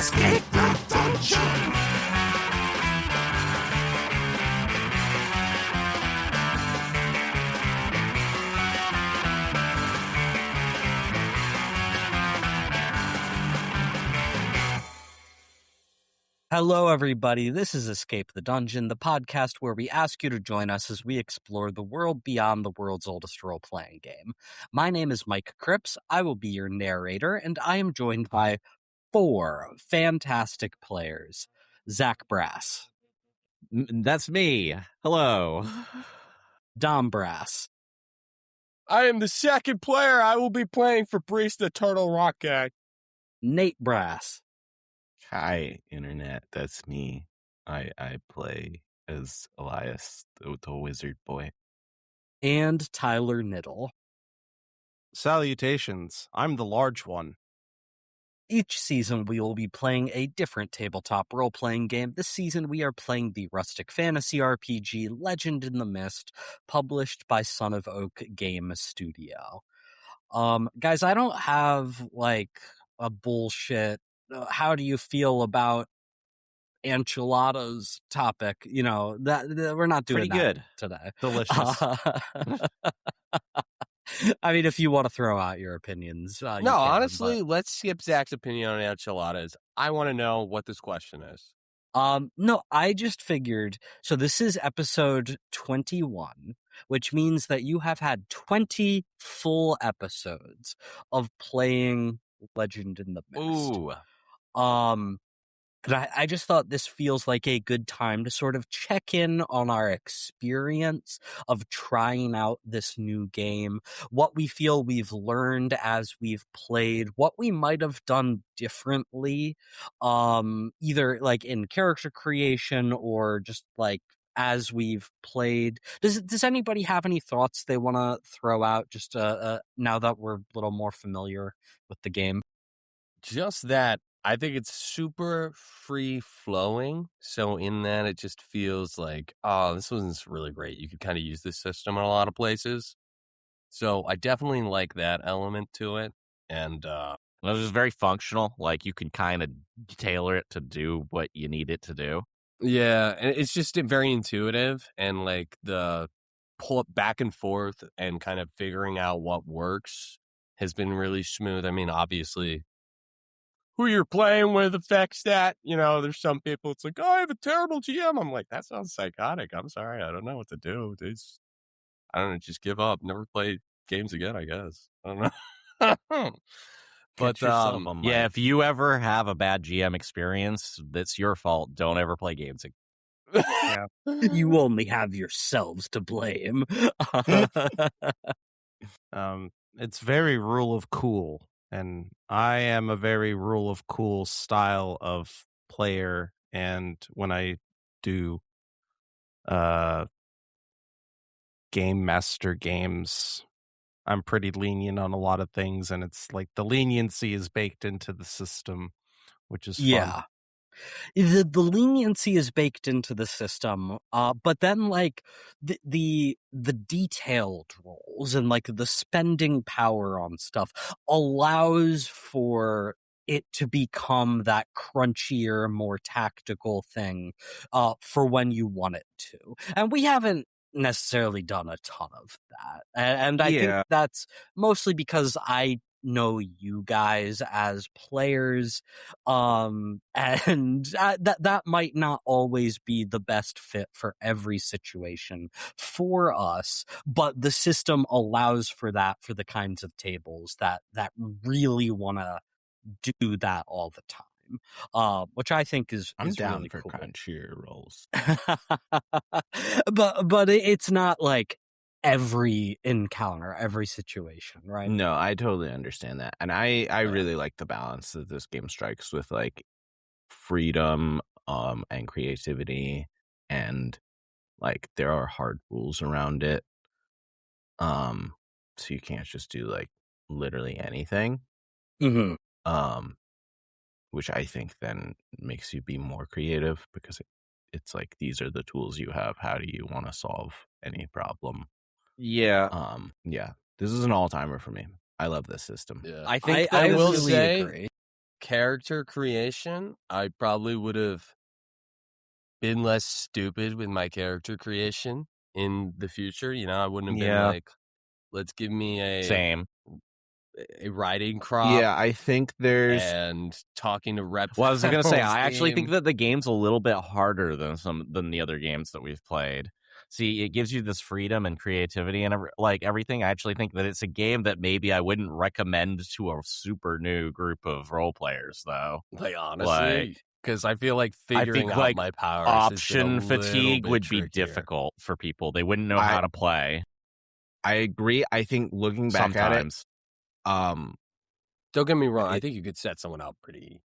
escape the dungeon. Hello, everybody. This is Escape the Dungeon, the podcast where we ask you to join us as we explore the world beyond the world's oldest role-playing game. My name is Mike Cripps. I will be your narrator, and I am joined by 4 fantastic players. Zach Brass. That's me. Hello. Dom Brass. I am the second player. I will be playing for Brees the Turtle Rock Guy. Nate Brass. Hi, Internet. That's me. I play as Elias, the wizard boy. And Tyler Niddle. Salutations. I'm the large one. Each season, we will be playing a different tabletop role-playing game. This season, we are playing the rustic fantasy RPG Legend in the Mist, published by Son of Oak Game Studio. Guys, I don't have, a bullshit, how do you feel about enchiladas topic? You know, that we're not doing Pretty good today. Delicious. I mean, if you want to throw out your opinions. You can, honestly, let's skip Zach's opinion on enchiladas. I want to know what this question is. No, I just figured, so this is episode 21, which means that you have had 20 full episodes of playing Legend in the Mist. Ooh. And I just thought this feels like a good time to sort of check in on our experience of trying out this new game, what we feel we've learned as we've played, what we might have done differently, either like in character creation or just like as we've played. Does anybody have any thoughts they want to throw out just now that we're a little more familiar with the game? Just that. I think it's super free-flowing, so in that it just feels like, oh, this one's really great. You could kind of use this system in a lot of places. So I definitely like that element to it. And It's just very functional. Like, you can kind of tailor it to do what you need it to do. yeah, and it's just very intuitive, and like the pull it back and forth and kind of figuring out what works has been really smooth. I mean, obviously, who you're playing with affects that. You know, there's some people, it's like, oh, I have a terrible GM. I'm like, that sounds psychotic. I'm sorry. I don't know what to do. I don't know, just give up. Never play games again, I guess. I don't know. But yeah, if you ever have a bad GM experience, that's your fault. Don't ever play games again. Yeah. You only have yourselves to blame. It's very rule of cool, and I am a very rule of cool style of player, and when I do game master games, I'm pretty lenient on a lot of things, and it's like the leniency is baked into the system, which is fun. The leniency is baked into the system, but then like the detailed roles and like the spending power on stuff allows for it to become that crunchier, more tactical thing for when you want it to. And we haven't necessarily done a ton of that. And I think that's mostly because I know you guys as players, and that might not always be the best fit for every situation for us, but the system allows for that for the kinds of tables that really want to do that all the time, which I think is down really for cool. crunchier rolls. but it's not like every encounter, every situation, right? No, I totally understand that. And I really like the balance that this game strikes with like freedom and creativity, and like there are hard rules around it. So you can't just do like literally anything. Mm-hmm. Which I think then makes you be more creative, because it's like, these are the tools you have. How do you want to solve any problem? Yeah. Yeah. This is an all-timer for me. I love this system. Yeah. I think I will really say, agree. character creation, I probably would have been less stupid with my character creation in the future. You know, I wouldn't have been Yeah. like, let's give me Same. a riding crop Yeah, I think there's and talking to rep. Well, I was gonna say, I actually theme. think that the game's a little bit harder than the other games that we've played. See, it gives you this freedom and creativity and everything. I actually think that it's a game that maybe I wouldn't recommend to a super new group of role players, though. Like, honestly, because I feel like figuring out like my powers option has been a fatigue little would bit be trickier. difficult for people. They wouldn't know how to play. I agree. I think looking back Sometimes. at it, Don't get me wrong. I think you could set someone up pretty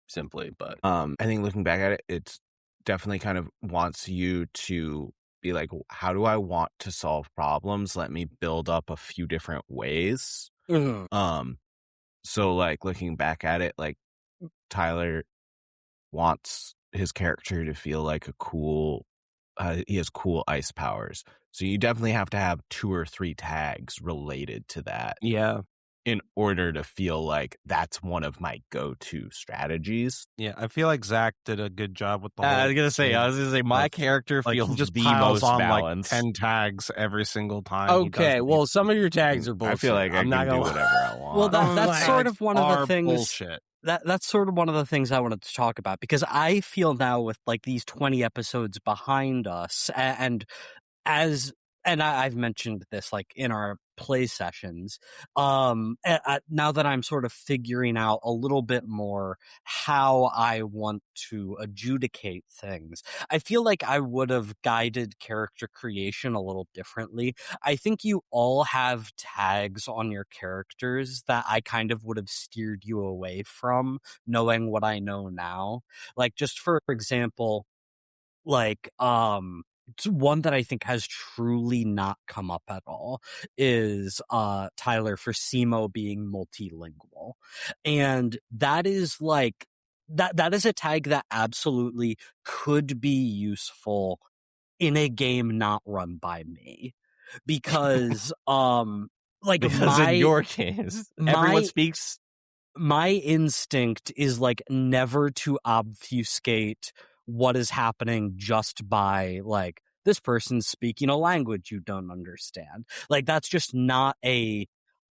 simply, but I think looking back at it, it's definitely kind of wants you to be like, how do I want to solve problems? Let me build up a few different ways. So like looking back at it, like Tyler wants his character to feel like a cool, he has cool ice powers. So you definitely have to have 2 or 3 tags related to that. Yeah. In order to feel like that's one of my go-to strategies. Yeah, I feel like Zach did a good job with the whole I was gonna say, my character like, feels he just the piles most on balanced. like 10 tags every single time. he does okay. it. Well, some of your tags are bullshit. I feel like I'm I not can gonna do whatever I want. Well, that's sort of one of the Are things. bullshit. That's sort of one of the things I wanted to talk about, because I feel now with like these 20 episodes behind us, and I've mentioned this like in our play sessions, now that I'm sort of figuring out a little bit more how I want to adjudicate things, I feel like I would have guided character creation a little differently. I think you all have tags on your characters that I kind of would have steered you away from, knowing what I know now. Like, just for example, like, one that I think has truly not come up at all is Tyler for Simo being multilingual. And that is like that is a tag that absolutely could be useful in a game not run by me. Because like Because in your case, everyone speaks. My instinct is like never to obfuscate what is happening just by like, this person's speaking a language you don't understand. Like, that's just not a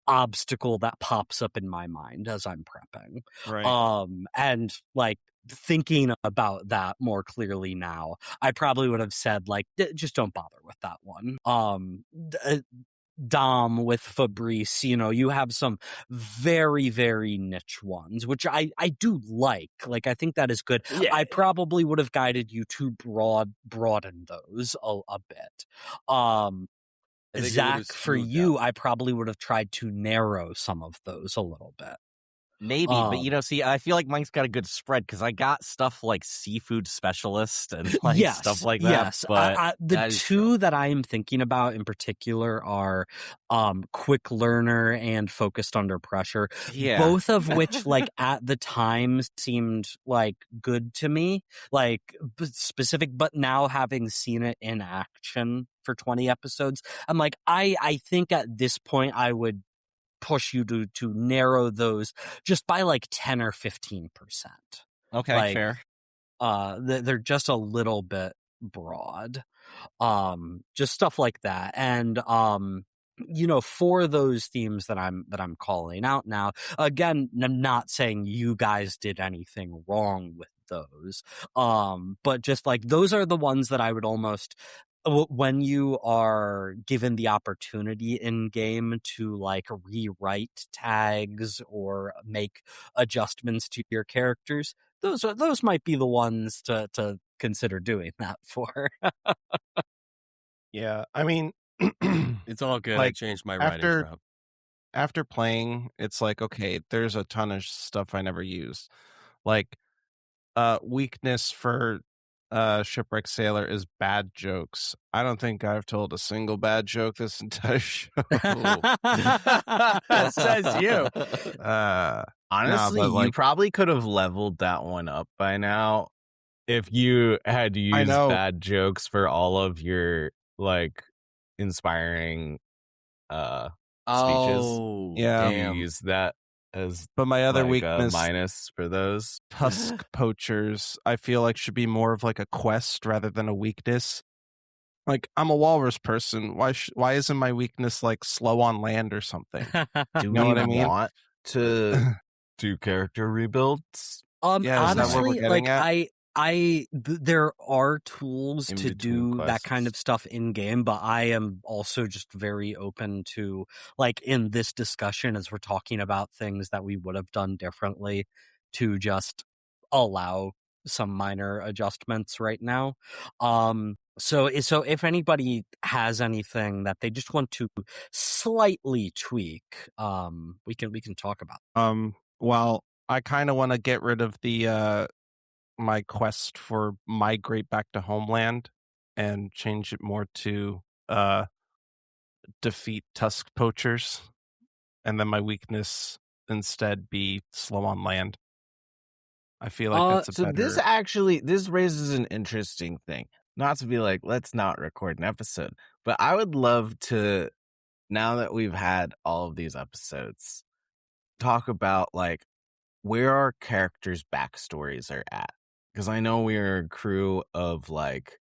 obstacle that pops up in my mind as I'm prepping. Right. And like, thinking about that more clearly now, I probably would have said like, just don't bother with that one. Dom with Fabrice, you know, you have some very, very niche ones, which I do like. Like, I think that is good. Yeah. I probably would have guided you to broaden those a bit. Zach, for you, I probably would have tried to narrow some of those a little bit. Maybe, but you know, see, I feel like mine's got a good spread because I got stuff like seafood specialist and like stuff like that. Yes, but the two that I am thinking about in particular are quick learner and focused under pressure. Yeah. Both of which, like, at the time seemed like good to me, like specific. But now, having seen it in action for 20 episodes, I'm like, I think at this point I would push you to narrow those just by like 10 or 15%. Okay, like, fair. They're just a little bit broad. Just stuff like that. And you know, for those themes that I'm calling out now, again, I'm not saying you guys did anything wrong with those. But just like, those are the ones that I would almost, when you are given the opportunity in game to like rewrite tags or make adjustments to your characters, those might be the ones to consider doing that for. Yeah, I mean, it's all good. Like, I changed my writing crop. After playing, it's like, okay, there's a ton of stuff I never used. Like, weakness for Shipwreck Sailor is bad jokes. I don't think I've told a single bad joke this entire show. That says you. Honestly, but, like, you probably could have leveled that one up by now if you had used know. bad jokes for all of your like inspiring speeches. Oh, Yeah. You use that as But my other like a weakness, minus for those. tusk poachers, I feel like should be more of like a quest rather than a weakness. Like, I'm a walrus person. Why isn't my weakness like slow on land or something? Do You know we what I mean? want to do character rebuilds? Yeah, is that what we're Honestly, getting like at? there are tools In to between do that kind of quests. stuff in game, but I am also just very open to, like, in this discussion as we're talking about things that we would have done differently, to just allow some minor adjustments right now. So if anybody has anything that they just want to slightly tweak, we can talk about it. Well, I kind of want to get rid of the my quest for migrate back to homeland and change it more to defeat tusk poachers, and then my weakness instead be slow on land. I feel like that's a So better. this raises an interesting thing. Not to be like, let's not record an episode, but I would love to, now that we've had all of these episodes, talk about like where our characters' backstories are at. Because I know we're a crew of like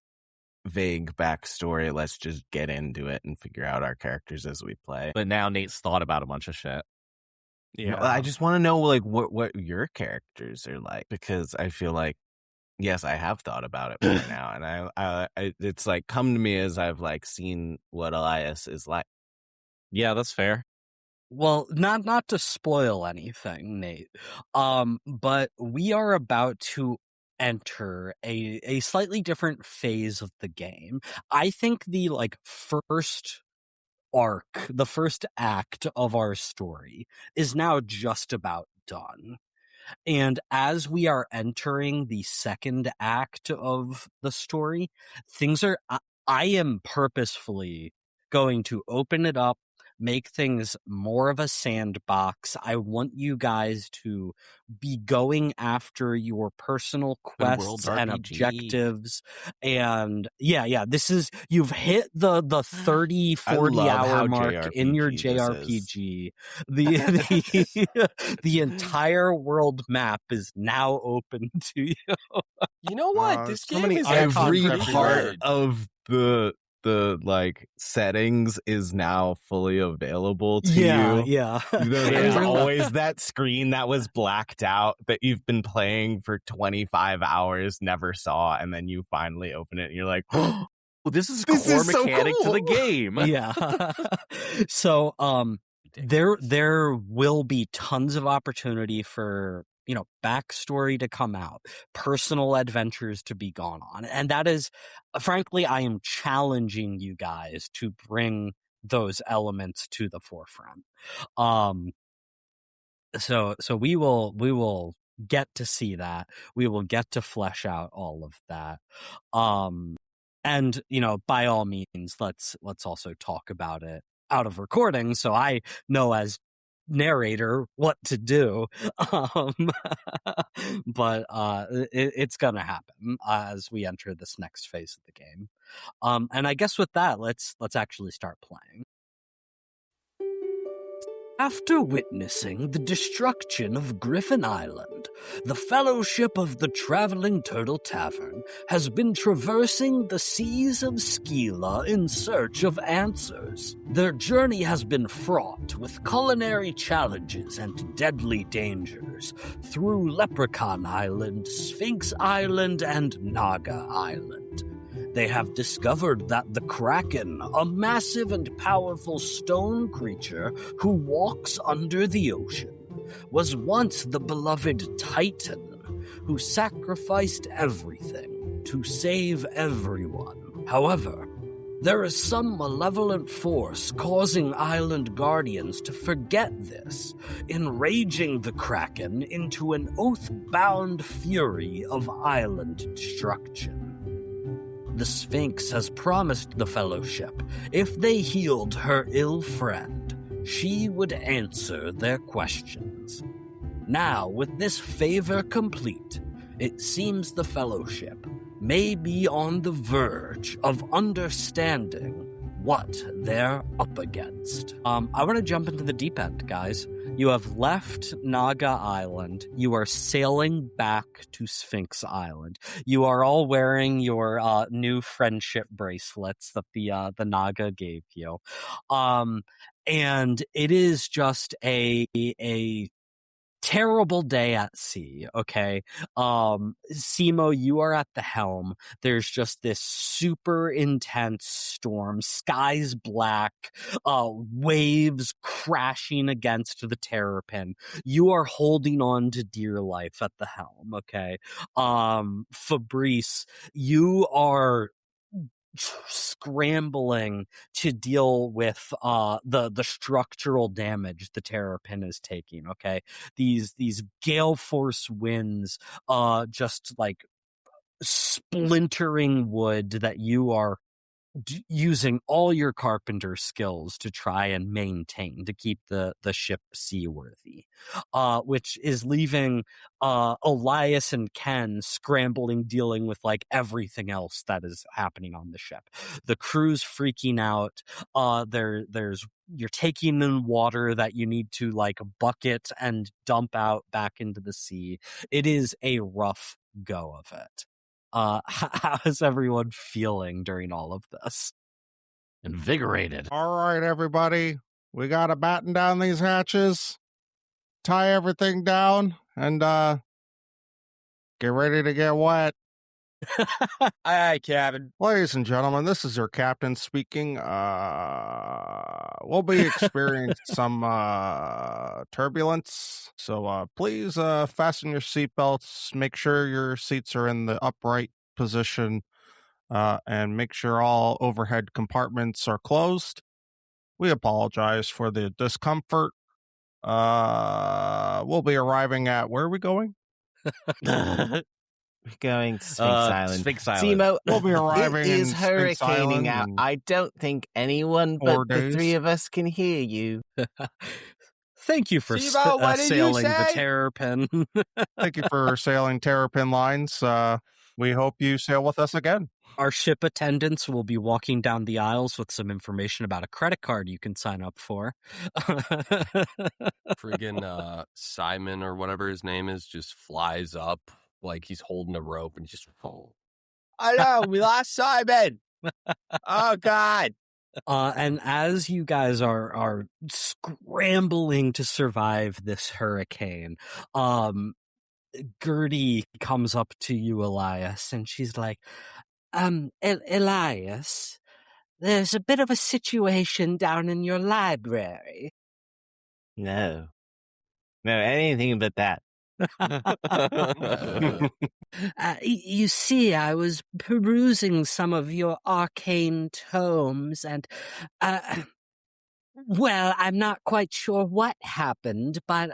vague backstory. Let's just get into it and figure out our characters as we play. But now Nate's thought about a bunch of shit. Yeah, I just want to know like what your characters are like, because I feel like, yes, I have thought about it more now, and I it's like come to me as I've like seen what Elias is like. Yeah, that's fair. Well, not to spoil anything, Nate, but we are about to enter a slightly different phase of the game. I think the first arc, the first act of our story is now just about done. And as we are entering the second act of the story, I am purposefully going to open it up, make things more of a sandbox. I want you guys to be going after your personal Open world quests and RPG. objectives. And you've hit the 30, 40 love hour how mark in your JRPG this JRPG. The entire world map is now open to you. You know what? This so game many is icons actually every pretty part good. of the like settings is now fully available to Yeah. you. You know, there's Yeah. always that screen that was blacked out that you've been playing for 25 hours, never saw, and then you finally open it and you're like, oh, This is This core is so mechanic to cool. the game. Yeah. So there will be tons of opportunity for, backstory to come out, personal adventures to be gone on. And that is, frankly, I am challenging you guys to bring those elements to the forefront. So we will get to see that. We will get to flesh out all of that. And by all means, let's also talk about it out of recording, so I know as narrator what to do. But it's gonna happen as we enter this next phase of the game. And I guess with that, let's actually start playing. After witnessing the destruction of Griffin Island, the Fellowship of the Traveling Turtle Tavern has been traversing the seas of Skeela in search of answers. Their journey has been fraught with culinary challenges and deadly dangers through Leprechaun Island, Sphinx Island, and Naga Island. They have discovered that the Kraken, a massive and powerful stone creature who walks under the ocean, was once the beloved Titan, who sacrificed everything to save everyone. However, there is some malevolent force causing island guardians to forget this, enraging the Kraken into an oath-bound fury of island destruction. The Sphinx has promised the Fellowship if they healed her ill friend, she would answer their questions. Now, with this favor complete, it seems the Fellowship may be on the verge of understanding what they're up against. I want to jump into the deep end, guys. You have left Naga Island. You are sailing back to Sphinx Island. You are all wearing your new friendship bracelets that the Naga gave you. And it is just a terrible day at sea, okay? Simo, you are at the helm. There's just this super intense storm, skies black, waves crashing against the terrapin. You are holding on to dear life at the helm, okay? Fabrice, you are scrambling to deal with the structural damage the terrapin is taking. Okay, these gale force winds just like splintering wood that you are using all your carpenter skills to try and maintain to keep the ship seaworthy, which is leaving Elias and Ken scrambling, dealing with like everything else that is happening on the ship. The crew's freaking out. There's you're taking in water that you need to like bucket and dump out back into the sea. It is a rough go of it. How is everyone feeling during all of this? Invigorated. All right, everybody. We got to batten down these hatches, tie everything down, and get ready to get wet. Aye, aye, Captain. Ladies and gentlemen, this is your captain speaking. We'll be experiencing some turbulence, so please fasten your seatbelts. Make sure your seats are in the upright position, and make sure all overhead compartments are closed. We apologize for the discomfort. We'll be arriving at, where are we going? We're going to Sphinx Island. Sphinx Island. Simo, We'll be arriving it is in Sphinx hurricaning Island out. in I don't think anyone 4 but the days. three of us can hear you. Thank you for Simo, what did you sailing the say? terrapin. Thank you for sailing Terrapin Lines. We hope you sail with us again. Our ship attendants will be walking down the aisles with some information about a credit card you can sign up for. Friggin' Simon or whatever his name is just flies up like he's holding a rope and just. Oh, I know, we lost Simon. Oh God. And as you guys are scrambling to survive this hurricane, Gertie comes up to you, Elias, and she's like, Elias, there's a bit of a situation down in your library. No, anything but that. You see, I was perusing some of your arcane tomes, and, well, I'm not quite sure what happened, but,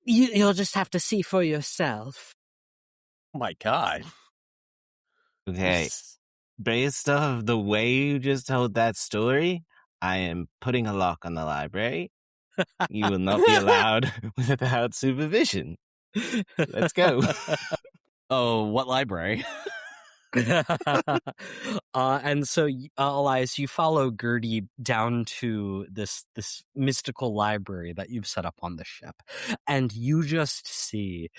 you'll just have to see for yourself. Oh my God. Okay, based off the way you just told that story, I am putting a lock on the library. You will not be allowed without supervision. Let's go. Oh, what library? And so, Elias, you follow Gertie down to this mystical library that you've set up on the ship, and you just see,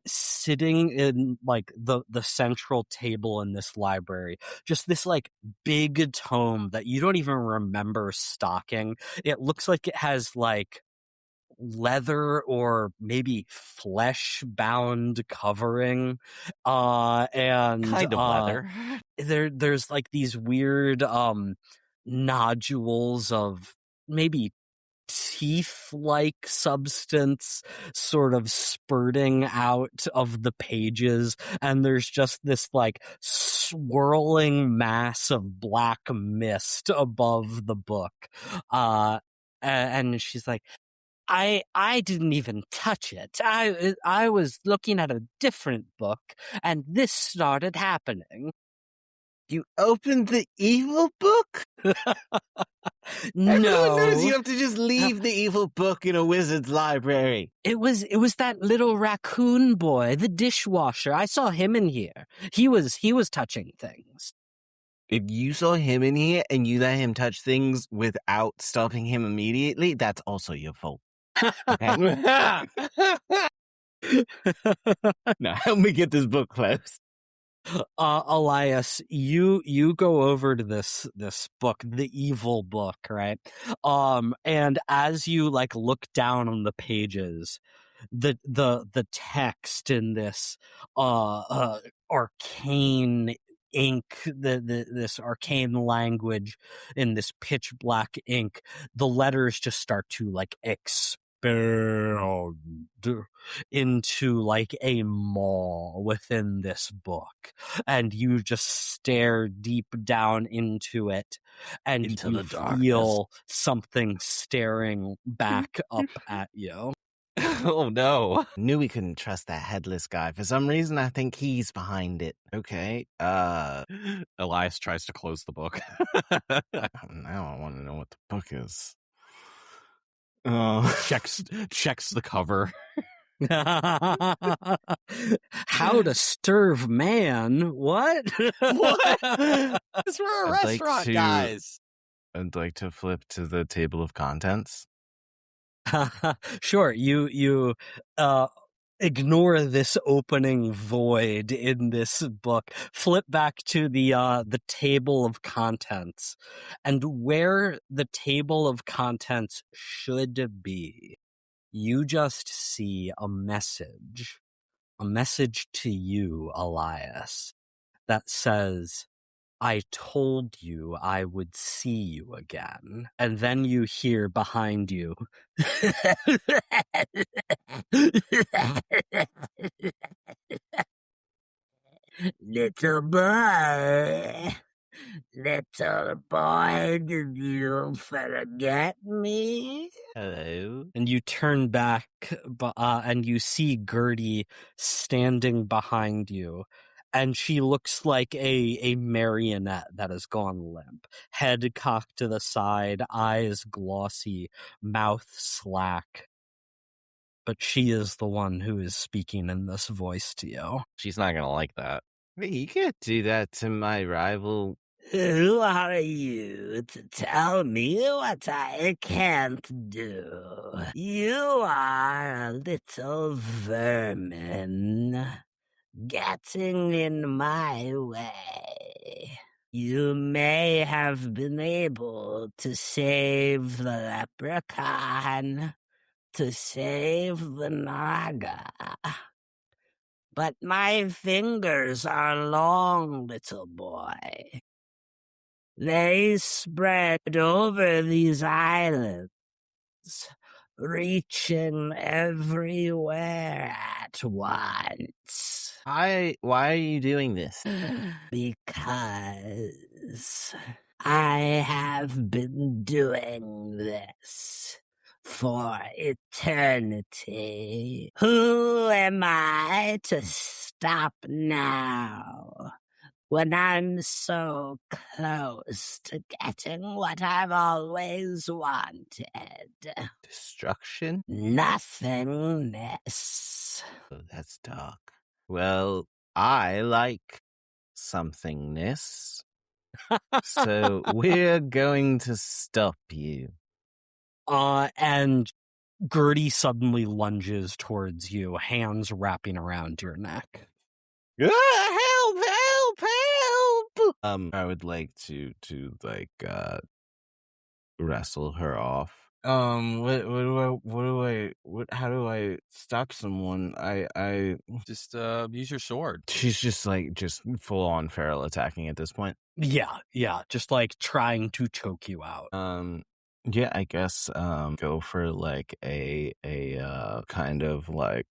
sitting in like the central table in this library, just this like big tome that you don't even remember stocking. It looks like it has like leather or maybe flesh bound covering, and Kind of leather. there's like these weird nodules of maybe teeth like substance sort of spurting out of the pages, and there's just this like swirling mass of black mist above the book, and she's like, I didn't even touch it. I was looking at a different book, and this started happening. You opened the evil book? No, Everyone knows you have to just leave the evil book in a wizard's library. it was that little raccoon boy, the dishwasher. I saw him in here. He was touching things. If you saw him in here and you let him touch things without stopping him immediately, that's also your fault. Okay? Now help me get this book closed. Elias, you go over to this book, the evil book, right? And as you like look down on the pages, the text in this arcane ink, this arcane language in this pitch black ink, the letters just start to like expand into like a maw within this book, and you just stare deep down into it, and Into you the darkness. feel something staring back up at you. Oh no. Knew we couldn't trust that headless guy. For some reason, I think he's behind it. Okay. Elias tries to close the book. Now I want to know what the book is. Oh. checks the cover. How to serve man? What? What? It's for a I'd like restaurant, to- guys. I'd like to flip to the table of contents. Sure, you ignore this opening void in this book. Flip back to the table of contents, and where the table of contents should be, you just see a message to you, Elias, that says, "I told you I would see you again." And then you hear behind you, "Little boy, did you forget me?" Hello. And you turn back, and you see Gertie standing behind you. And she looks like a marionette that has gone limp. Head cocked to the side, eyes glossy, mouth slack. But she is the one who is speaking in this voice to you. She's not gonna like that. Hey, you can't do that to my rival. Who are you to tell me what I can't do? You are a little vermin getting in my way. You may have been able to save the leprechaun, to save the naga. But my fingers are long, little boy. They spread over these islands, reaching everywhere at once. Why are you doing this? Because I have been doing this for eternity. Who am I to stop now, when I'm so close to getting what I've always wanted? Destruction? Nothingness. Oh, that's dark. Well, I like somethingness. So we're going to stop you. And Gertie suddenly lunges towards you, hands wrapping around your neck. Help! I would like to wrestle her off. How do I stop someone? Just use your sword. She's just full on feral attacking at this point. Yeah, just like trying to choke you out. Yeah, I guess go for like a kind of like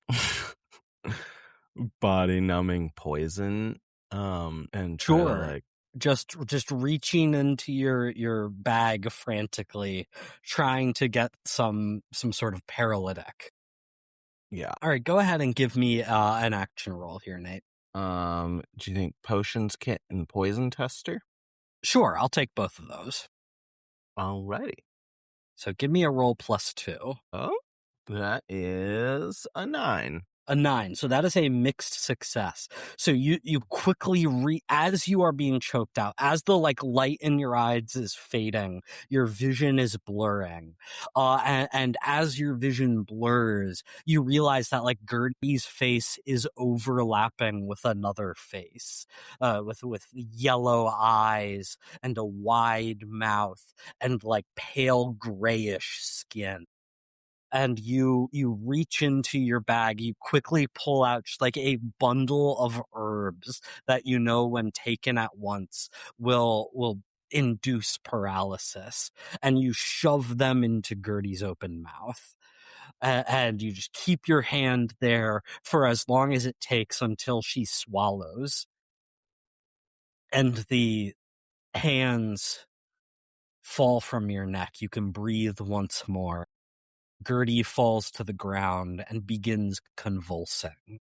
body numbing poison. And try to, Sure. like, Just reaching into your bag frantically, trying to get some sort of paralytic. yeah. All right, go ahead and give me an action roll here, Nate. Do you think potions kit and poison tester? Sure, I'll take both of those. Alrighty. So give me a roll +2. Oh, that is a 9. A 9. So that is a mixed success. So you quickly as you are being choked out, as the light in your eyes is fading, your vision is blurring. And as your vision blurs, you realize that Gertie's face is overlapping with another face, with yellow eyes and a wide mouth and pale grayish skin. And you reach into your bag, you quickly pull out just a bundle of herbs that when taken at once will induce paralysis, and you shove them into Gertie's open mouth. And you just keep your hand there for as long as it takes until she swallows. And the hands fall from your neck. You can breathe once more. Gertie falls to the ground and begins convulsing,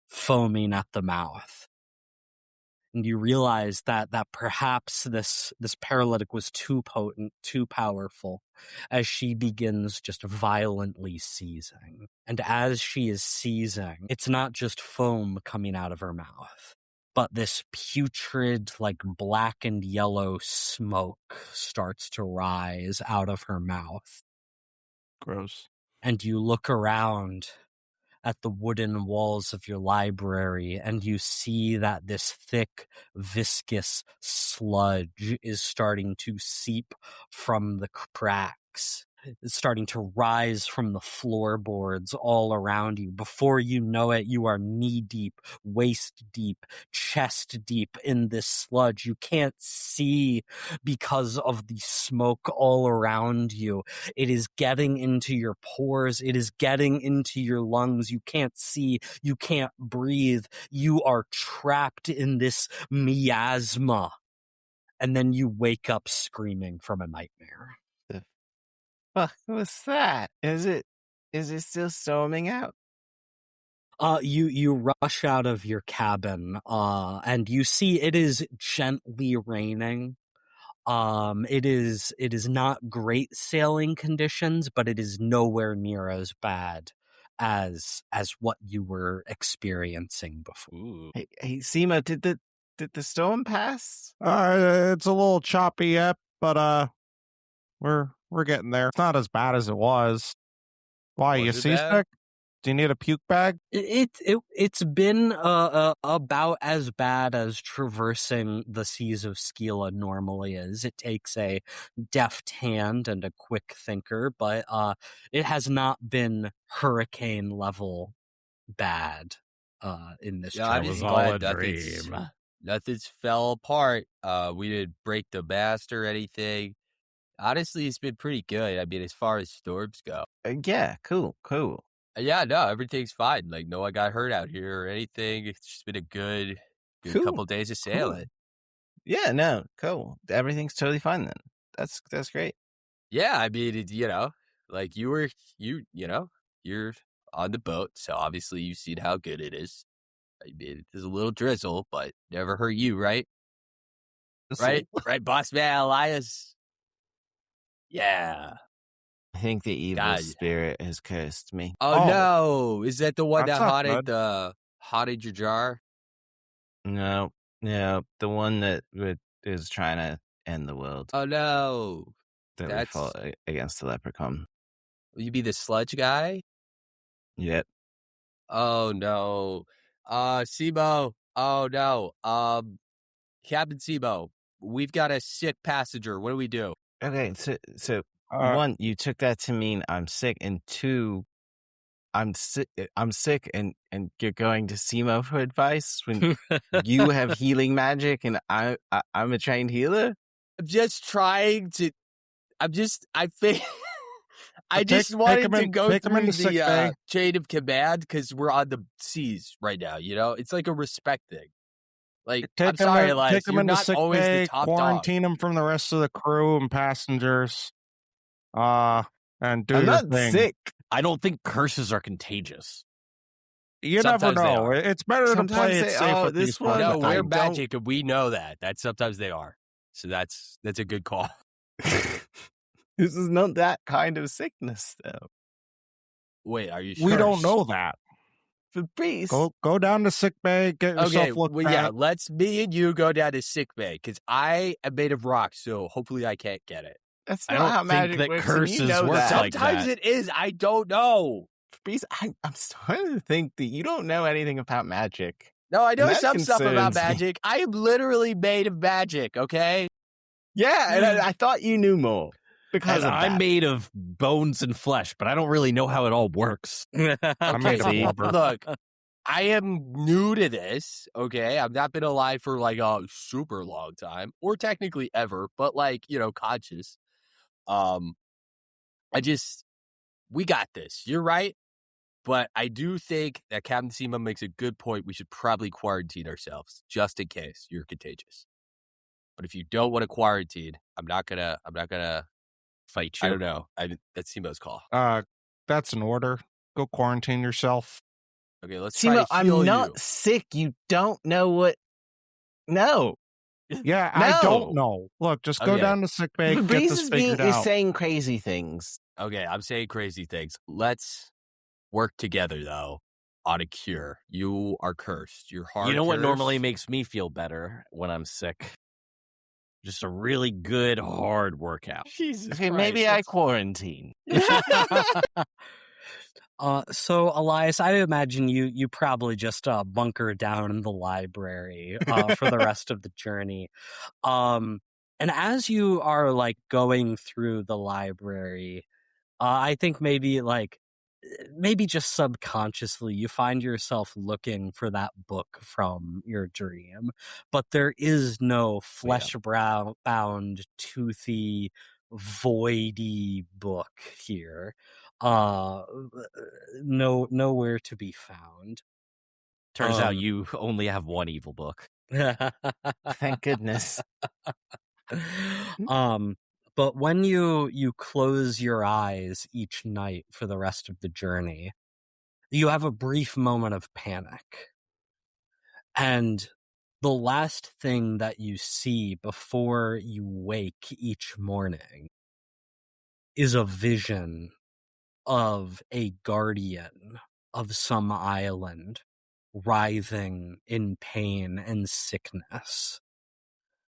foaming at the mouth. And you realize that perhaps this paralytic was too potent, too powerful, as she begins just violently seizing. And as she is seizing, it's not just foam coming out of her mouth, but this putrid, black and yellow smoke starts to rise out of her mouth. Gross. And you look around at the wooden walls of your library, and you see that this thick, viscous sludge is starting to seep from the cracks. It's starting to rise from the floorboards all around you. Before you know it, you are knee-deep, waist-deep, chest-deep in this sludge. You can't see because of the smoke all around you. It is getting into your pores. It is getting into your lungs. You can't see. You can't breathe. You are trapped in this miasma. And then you wake up screaming from a nightmare. The fuck was that? Is it still storming out? You rush out of your cabin, and you see it is gently raining. It is not great sailing conditions, but it is nowhere near as bad as what you were experiencing before. Ooh. Hey, Simo, did the storm pass? It's a little choppy yet, but we're getting there. It's not as bad as it was. Why, you Was it bad? seasick? Do you need a puke bag? It's been about as bad as traversing the seas of Skila normally is. It takes a deft hand and a quick thinker, but it has not been hurricane level bad in this Yeah, trip. I'm It was just all a glad dream. nothing's fell apart. We didn't break the mast or anything. Honestly, it's been pretty good. I mean, as far as storms go. Yeah, cool. Yeah, no, everything's fine. No one got hurt out here or anything. It's just been a good Cool. couple days of sailing. Yeah, no, cool. Everything's totally fine then. That's great. Yeah, I mean, you're on the boat, so obviously you've seen how good it is. I mean, there's a little drizzle, but never hurt you, right? Right, boss man Elias. Yeah. I think the evil God. spirit has cursed me. Oh, no, is that the one That's that not haunted your jar? No, the one that is trying to end the world. Oh no, That we that's- fought against the leprechaun. will you be the sludge guy? Yep. Oh no, Sibo. Oh no, Captain Sibo. We've got a sick passenger. What do we do? Okay, so one, you took that to mean I'm sick, and two, I'm sick, and you're going to Simo for advice when you have healing magic and I'm a trained healer. I'm just trying to. I think. I Take- just wanted take 'em to in- go take 'em through into sick bay. the chain of command because we're on the seas right now. You know, it's like a respect thing. I'm sorry, Elias, take them you're into not sick always bay, the top dog. quarantine them from the rest of the crew and passengers. And do I'm your not thing. sick. I don't think curses are contagious. You Sometimes never they know. are. It's better to Sometimes play it they safe are. with This these one- kinds No, of we're things. magic, and we know that. That sometimes they are. So that's a good call. This is not that kind of sickness, though. Wait, are you sure? We don't know that. Fabrice. Go down to sick bay, get yourself Okay, looked well, at. yeah, let's me and you go down to sick bay because I am made of rock, so hopefully I can't get it. That's I not don't how think magic that works, and you curses know work that. like Sometimes that. it is. I don't know. Fabrice, I'm starting to think that you don't know anything about magic. No, I know that some stuff about concerns me. magic. I am literally made of magic, okay? Yeah, and I thought you knew more because And of I'm that. made of bones and flesh, but I don't really know how it all works. I'm made of Okay, blubber. look, I am new to this, okay? I've not been alive for like a super long time, or technically ever, but like, conscious. We got this. You're right. But I do think that Captain Sema makes a good point. We should probably quarantine ourselves just in case you're contagious. But if you don't want to quarantine, I'm not gonna Fight you. I don't know. That's Semo's call. That's an order. Go quarantine yourself. Okay, let's try Simo, to heal I'm not you. sick. You don't know what. No. Yeah, I don't know. Look, just go Okay. down to sick bay, get Fabrice this figured is out. saying crazy things. Okay, I'm saying crazy things. Let's work together though on a cure. You are cursed. You're hard. You know what cursed. normally makes me feel better when I'm sick? Just a really good hard workout. Jesus Okay, Christ, maybe I quarantine. So Elias, I imagine you probably just bunker down in the library for the rest of the journey. And as you are like going through the library, I think maybe just subconsciously you find yourself looking for that book from your dream, but there is no flesh-bound, toothy, voidy book here. Nowhere to be found. Turns out you only have one evil book. Thank goodness. But when you close your eyes each night for the rest of the journey, you have a brief moment of panic. And the last thing that you see before you wake each morning is a vision of a guardian of some island writhing in pain and sickness.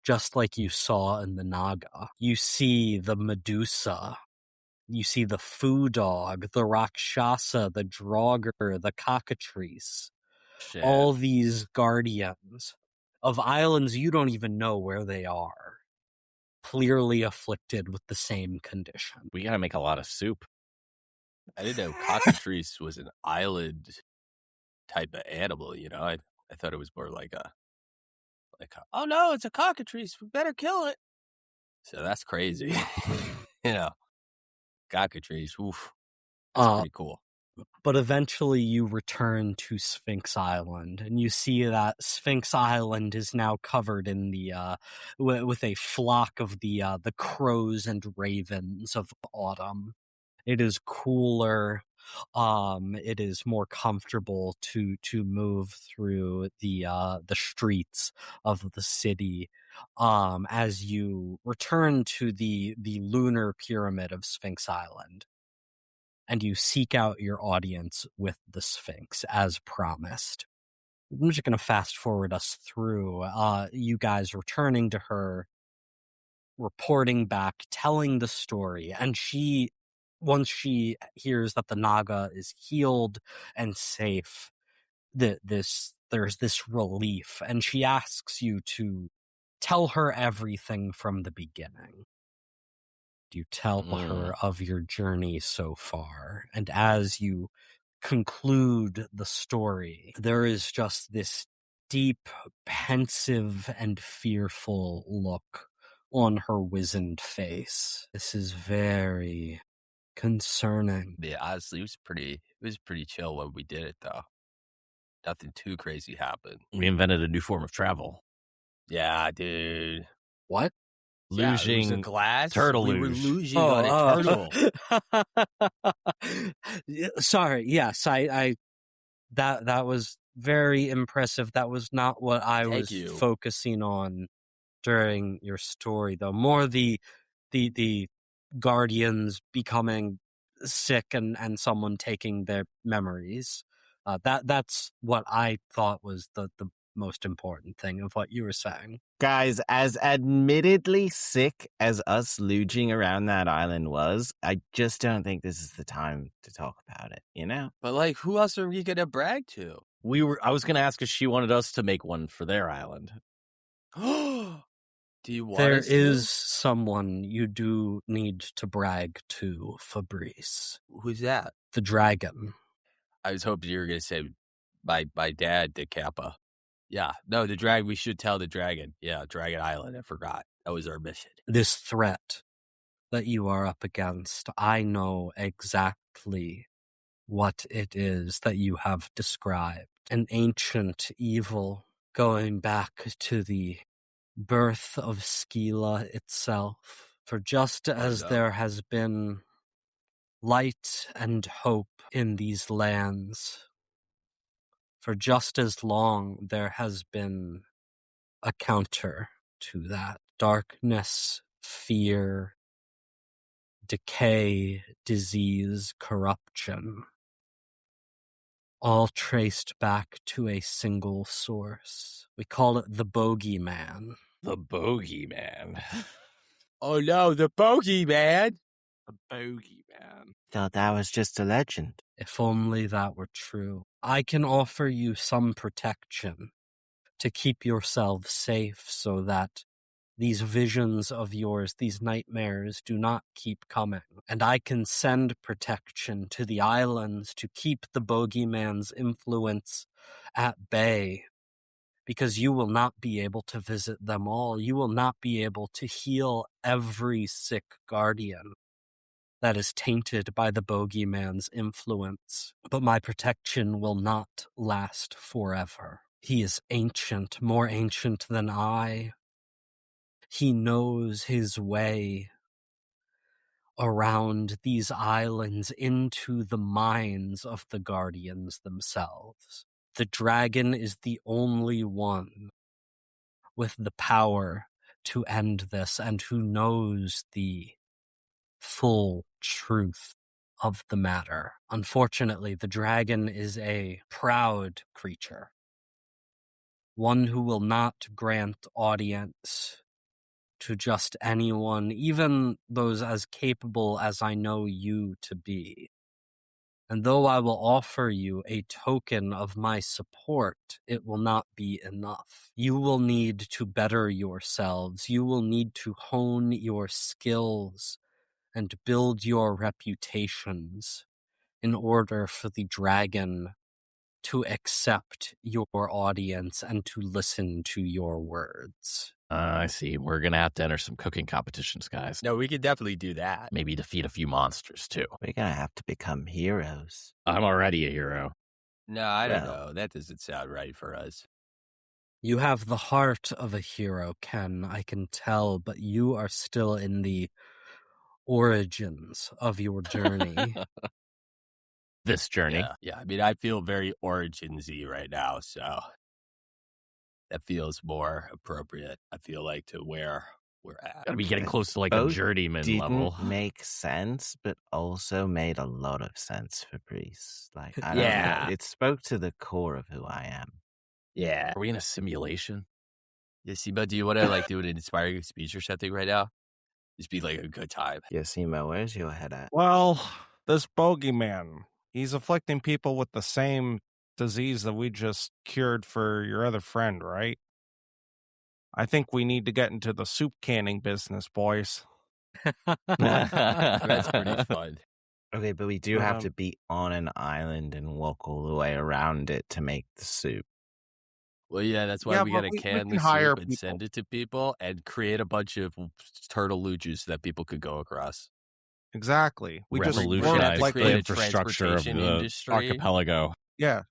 Just like you saw in the Naga. You see the Medusa. You see the Foo Dog, the Rakshasa, the Draugr, the Cockatrice. Shit. All these guardians of islands you don't even know where they are. Clearly afflicted with the same condition. We gotta make a lot of soup. I didn't know cockatrice was an island type of animal. I thought it was more like a oh no, it's a cockatrice. We better kill it. So that's crazy. Cockatrice. Oof. That's pretty cool. But eventually you return to Sphinx Island, and you see that Sphinx Island is now covered in the with a flock of the crows and ravens of autumn. It is cooler. It is more comfortable to move through the streets of the city. As you return to the lunar pyramid of Sphinx Island. And you seek out your audience with the Sphinx as promised. I'm just going to fast forward us through you guys returning to her, reporting back, telling the story. And once she hears that the Naga is healed and safe, there's this relief. And she asks you to tell her everything from the beginning. You tell her of your journey so far. And as you conclude the story, there is just this deep, pensive, and fearful look on her wizened face. This is very concerning. Yeah, honestly, it was pretty chill when we did it though. Nothing too crazy happened. We invented a new form of travel. Yeah, dude. What? Yeah, it was a Luging glass. turtle We were luge. luging on a turtle. Sorry. Yes, I that was very impressive. That was not what I Thank was you. focusing on during your story, though. More the guardians becoming sick and someone taking their memories. That's what I thought was the most important thing of what you were saying. Guys, as admittedly sick as us looging around that island was, I just don't think this is the time to talk about it, you know? But like, who else are we gonna brag to? I was gonna ask if she wanted us to make one for their island. Do you want There us to? is someone you do need to brag to, Fabrice. Who's that? The dragon. I was hoping you were gonna say my dad, the Kappa. Yeah, no, the dragon. We should tell the dragon. Yeah, Dragon Island. I forgot. That was our mission. This threat that you are up against, I know exactly what it is that you have described. An ancient evil going back to the birth of Skila itself. For just as there has been light and hope in these lands, for just as long there has been a counter to that. Darkness, fear, decay, disease, corruption, all traced back to a single source. We call it the bogeyman. The bogeyman. Oh no, the bogeyman! The bogeyman. Thought that was just a legend. If only that were true. I can offer you some protection to keep yourselves safe so that these visions of yours, these nightmares, do not keep coming. And I can send protection to the islands to keep the bogeyman's influence at bay, because you will not be able to visit them all. You will not be able to heal every sick guardian that is tainted by the bogeyman's influence. But my protection will not last forever. He is ancient, more ancient than I. He knows his way around these islands into the minds of the guardians themselves. The dragon is the only one with the power to end this and who knows the full truth of the matter. Unfortunately, the dragon is a proud creature, one who will not grant audience to just anyone, even those as capable as I know you to be. And though I will offer you a token of my support, it will not be enough. You will need to better yourselves. You will need to hone your skills and build your reputations in order for the dragon to accept your audience and to listen to your words. I see. We're gonna have to enter some cooking competitions, guys. No, we could definitely do that. Maybe defeat a few monsters, too. We're gonna have to become heroes. I'm already a hero. No, I don't Well. know. That doesn't sound right for us. You have the heart of a hero, Ken, I can tell, but you are still in the origins of your journey. This journey. Yeah. I mean, I feel very Origins-y right now, so that feels more appropriate. I feel like to where we're at. Gotta be getting close to like a Both journeyman didn't level. make sense, but also made a lot of sense for Breeze. Like, I don't Yeah. know. It spoke to the core of who I am. Yeah. Are we in a simulation? Yeah, Sima, do you want to like do an inspiring speech or something right now? Just be like a good time. Yeah, Simo, where's your head at? Well, this bogeyman, he's afflicting people with the same disease that we just cured for your other friend, right? I think we need to get into the soup canning business, boys. That's pretty fun. Okay, but we do But, have to be on an island and walk all the way around it to make the soup. Well, yeah, that's why Yeah, we but gotta we can can the hire soup and send people. it to people and create a bunch of turtle luges that people could go across. Exactly. We just Revolutionize work like create the a infrastructure of transportation the industry. archipelago. yeah.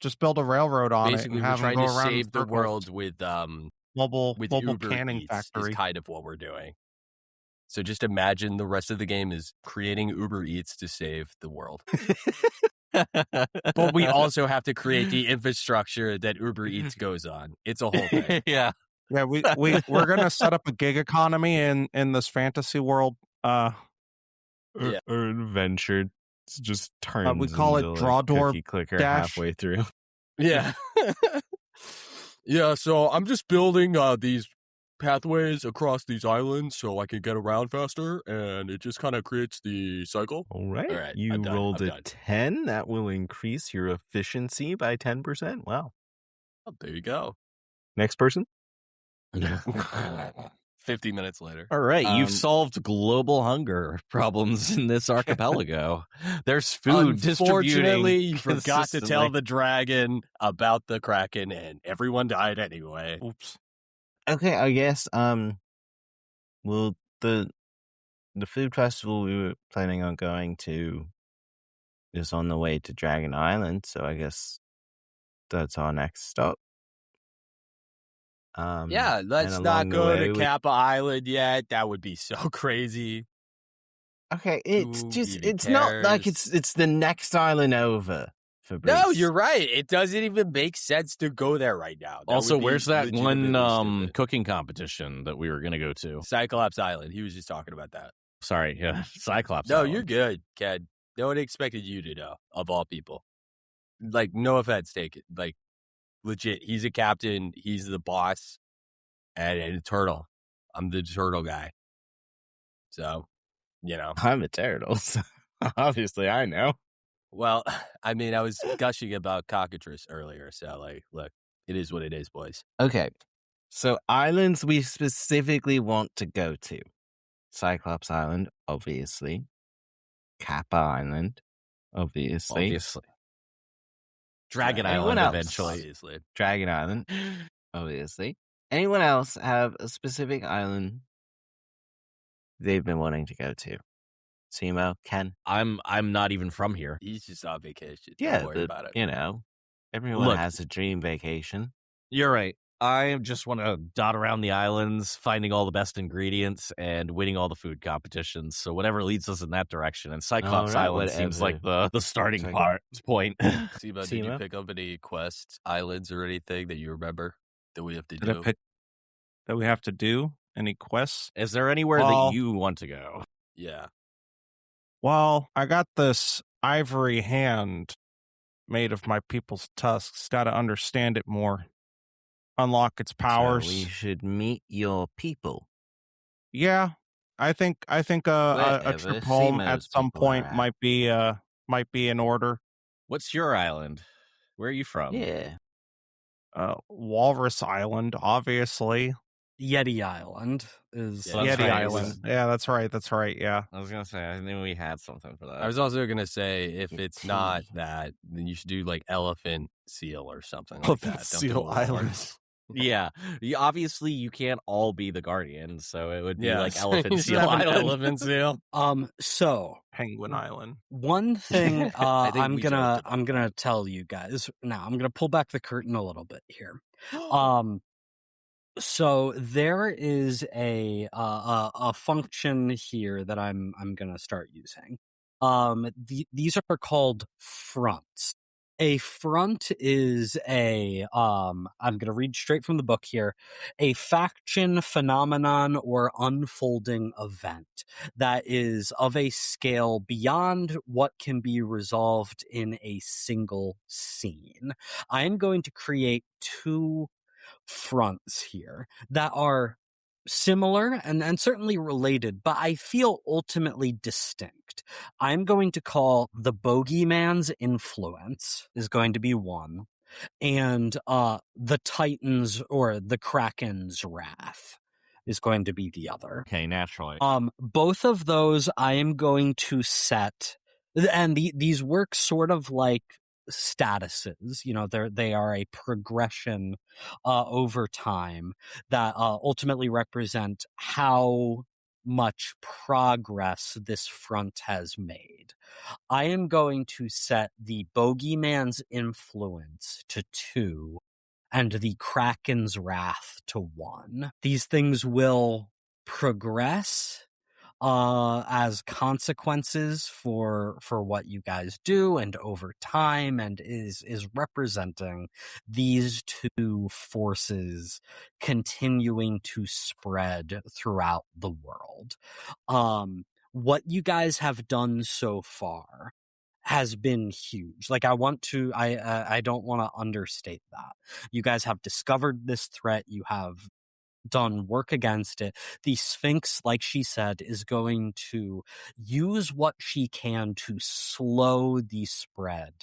Just build a railroad on Basically, it and we're have them trying go to around in save the circles. world with Mobile Uber canning Eats factory. is kind of what we're doing. So just imagine the rest of the game is creating Uber Eats to save the world. But we also have to create the infrastructure that Uber Eats goes on. It's a whole thing. Yeah. Yeah, we're gonna set up a gig economy in this fantasy world. Yeah. Or adventured. It just turns we call it into, draw like, door cookie clicker dash. halfway through. Yeah. Yeah, so I'm just building these pathways across these islands so I can get around faster, and it just kind of creates the cycle. All right. All right, You I'm done. rolled I'm a done. 10. That will increase your efficiency by 10%. Wow. Oh, there you go. Next person. 50 minutes later. All right, you've Um, solved global hunger problems in this archipelago. There's food distributing. Unfortunately, you forgot to tell consistently. the dragon about the Kraken, and everyone died anyway. Oops. Okay, I guess well the food festival we were planning on going to is on the way to Dragon Island, so I guess that's our next stop. Yeah, and let's not along the go way to we- Kappa Island yet. That would be so crazy. Okay, Who even it's not like cares? it's the next island over. Fabrice. No, you're right. It doesn't even make sense to go there right now. That Also, would be where's that one legitimately stupid. cooking competition that we were going to go to? Cyclops Island. He was just talking about that. Sorry, yeah, Cyclops. No, Island. you're good, Ken. No one expected you to know, of all people. Like, no offense, take it. Like, legit, he's a captain. He's the boss. And a turtle. I'm the turtle guy. So, you know. I'm a turtle, so obviously I know. Well, I mean, I was gushing about cockatrice earlier. So, like, look, it is what it is, boys. Okay, so islands we specifically want to go to. Cyclops Island, obviously. Kappa Island, obviously. Dragon Anyone Island else? eventually. Obviously. Dragon Island, obviously. Anyone else have a specific island they've been wanting to go to? Simo, Ken? I'm not even from here. He's just on vacation. Yeah, Don't worry about it. you know, everyone Look. has a dream vacation. You're right. I just want to dot around the islands, finding all the best ingredients and winning all the food competitions. So whatever leads us in that direction. And Cyclops All right, Island seems like whatever. the starting Cyclops. point. Simo, did you Simo? pick up any quests, islands, or anything that you remember that we have to Did I do? pick that we have to do? Any quests? Is there anywhere Well- that you want to go? Yeah. Well, I got this ivory hand made of my people's tusks. Got to understand it more. Unlock its powers. So we should meet your people. Yeah, I think a Wherever trip home at Simo's some people are point at. might be in order. What's your island? Where are you from? Yeah. Walrus Island, obviously. Yeti Island is Yeah, that's Yeti right. Island. Yeah, that's right. That's right. Yeah. I was gonna say I knew we had something for that. I was also going to say, if it's Yeti. not that, then you should do like elephant seal or something like Elephant that. Don't do Seal a walrus. Island. Yeah, obviously you can't all be the guardians, so it would be Yeah, like so Elephant you should Seal have an Island. elephant seal. So Penguin Island. one thing I think I'm we joked gonna about I'm gonna tell you guys now. I'm gonna pull back the curtain a little bit here. So there is a function here that I'm gonna start using. These are called fronts. A front is I'm gonna read straight from the book here, a faction, phenomenon, or unfolding event that is of a scale beyond what can be resolved in a single scene. I am going to create two fronts here that are similar and certainly related, but I feel ultimately distinct. I'm going to call the Bogeyman's influence is going to be one, and the Titan's or the Kraken's wrath is going to be the other. Okay, naturally. Both of those I am going to set, and these work sort of like statuses. You know, they are a progression over time that ultimately represent how much progress this front has made. I am going to set the Bogeyman's influence to 2 and the Kraken's wrath to 1. These things will progress as consequences for what you guys do and over time, and is representing these two forces continuing to spread throughout the world. What you guys have done so far has been huge. Like, I don't want to understate that. You guys have discovered this threat. You have done work against it. The Sphinx, like she said, is going to use what she can to slow the spread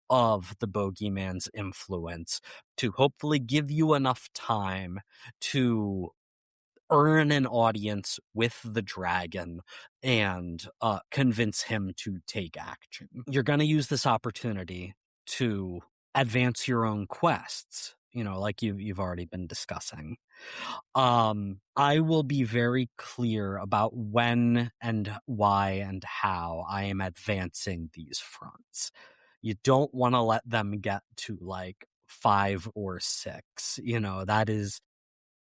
of the bogeyman's influence, to hopefully give you enough time to earn an audience with the dragon and convince him to take action. You're going to use this opportunity to advance your own quests, like you've already been discussing. I will be very clear about when and why and how I am advancing these fronts. You don't want to let them get to like 5 or 6. That is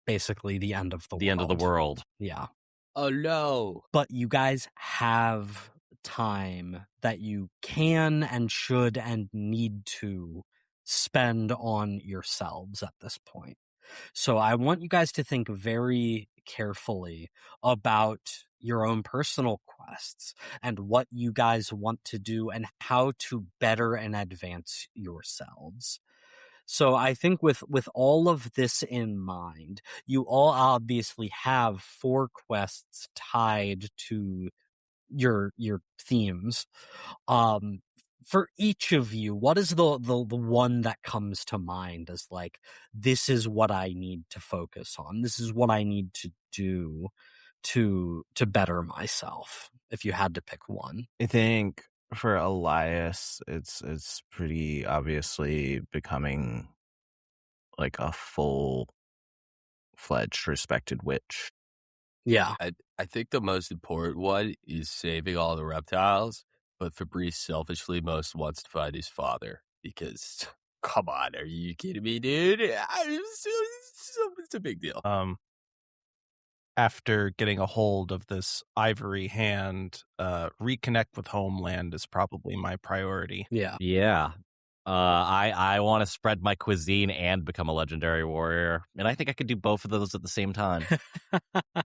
basically the end of the world. End of the world. Yeah. Oh no. But you guys have time that you can and should and need to spend on yourselves at this point. So I want you guys to think very carefully about your own personal quests and what you guys want to do and how to better and advance yourselves. So I think with all of this in mind, you all obviously have 4 quests tied to your themes. For each of you, what is the one that comes to mind as like, this is what I need to focus on. This is what I need to do to better myself, if you had to pick one? I think for Elias, it's pretty obviously becoming like a full-fledged respected witch. Yeah. I think the most important one is saving all the reptiles, but Fabrice selfishly most wants to find his father because, come on, are you kidding me, dude? It's a big deal. After getting a hold of this ivory hand, reconnect with homeland is probably my priority. Yeah. Yeah. I want to spread my cuisine and become a legendary warrior, and I think I could do both of those at the same time.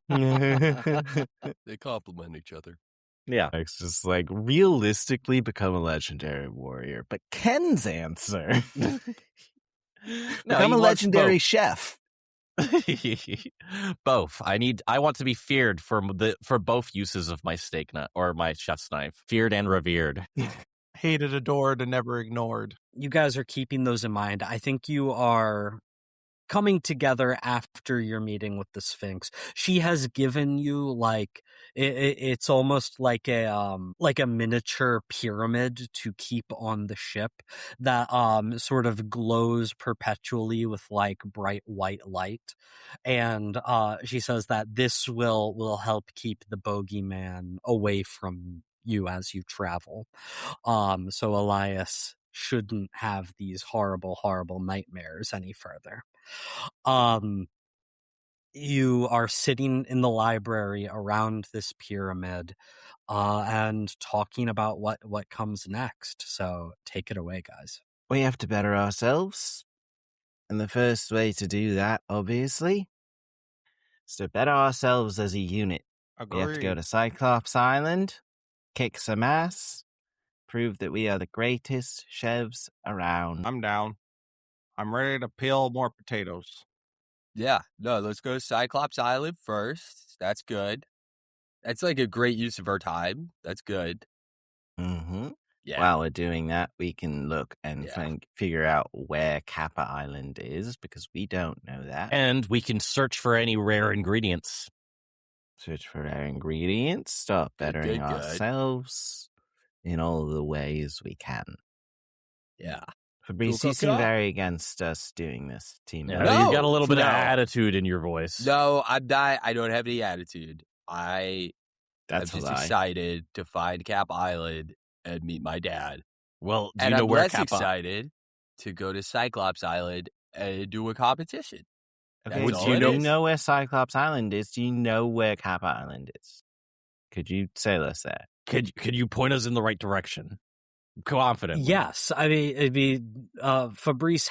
They complement each other. Yeah. It's just like realistically become a legendary warrior. But Ken's answer, become he a wants legendary both. chef. Both. I want to be feared for both uses of my steak knife or my chef's knife. Feared and revered. Hated, adored, and never ignored. You guys are keeping those in mind. I think you are coming together after your meeting with the Sphinx. She has given you like it's almost like a miniature pyramid to keep on the ship that sort of glows perpetually with like bright white light, and she says that this will help keep the bogeyman away from you as you travel. So Elias shouldn't have these horrible nightmares any further. You are sitting in the library around this pyramid and talking about what comes next. So take it away, guys. We have to better ourselves. And the first way to do that, obviously, is to better ourselves as a unit. We have to go to Cyclops Island, kick some ass, prove that we are the greatest chefs around. I'm down. I'm ready to peel more potatoes. Yeah, no, let's go to Cyclops Island first. That's good. That's like a great use of our time. That's good. Mm-hmm. Yeah. While we're doing that, we can look and figure out where Kappa Island is, because we don't know that. And we can search for any rare ingredients. Search for rare ingredients, start bettering ourselves in all the ways we can. Yeah. Fabrice, you seem very against us doing this team. Yeah, no, you got a little bit of attitude in your voice. No, I'm not. I don't have any attitude. I'm just excited to find Cap Island and meet my dad. Well, do you know where Kappa? Excited to go to Cyclops Island and do a competition. Okay, do you know where Cyclops Island is? Do you know where Kappa Island is? Could you sail us there? Could you point us in the right direction? Confidently. Yes. I mean, Fabrice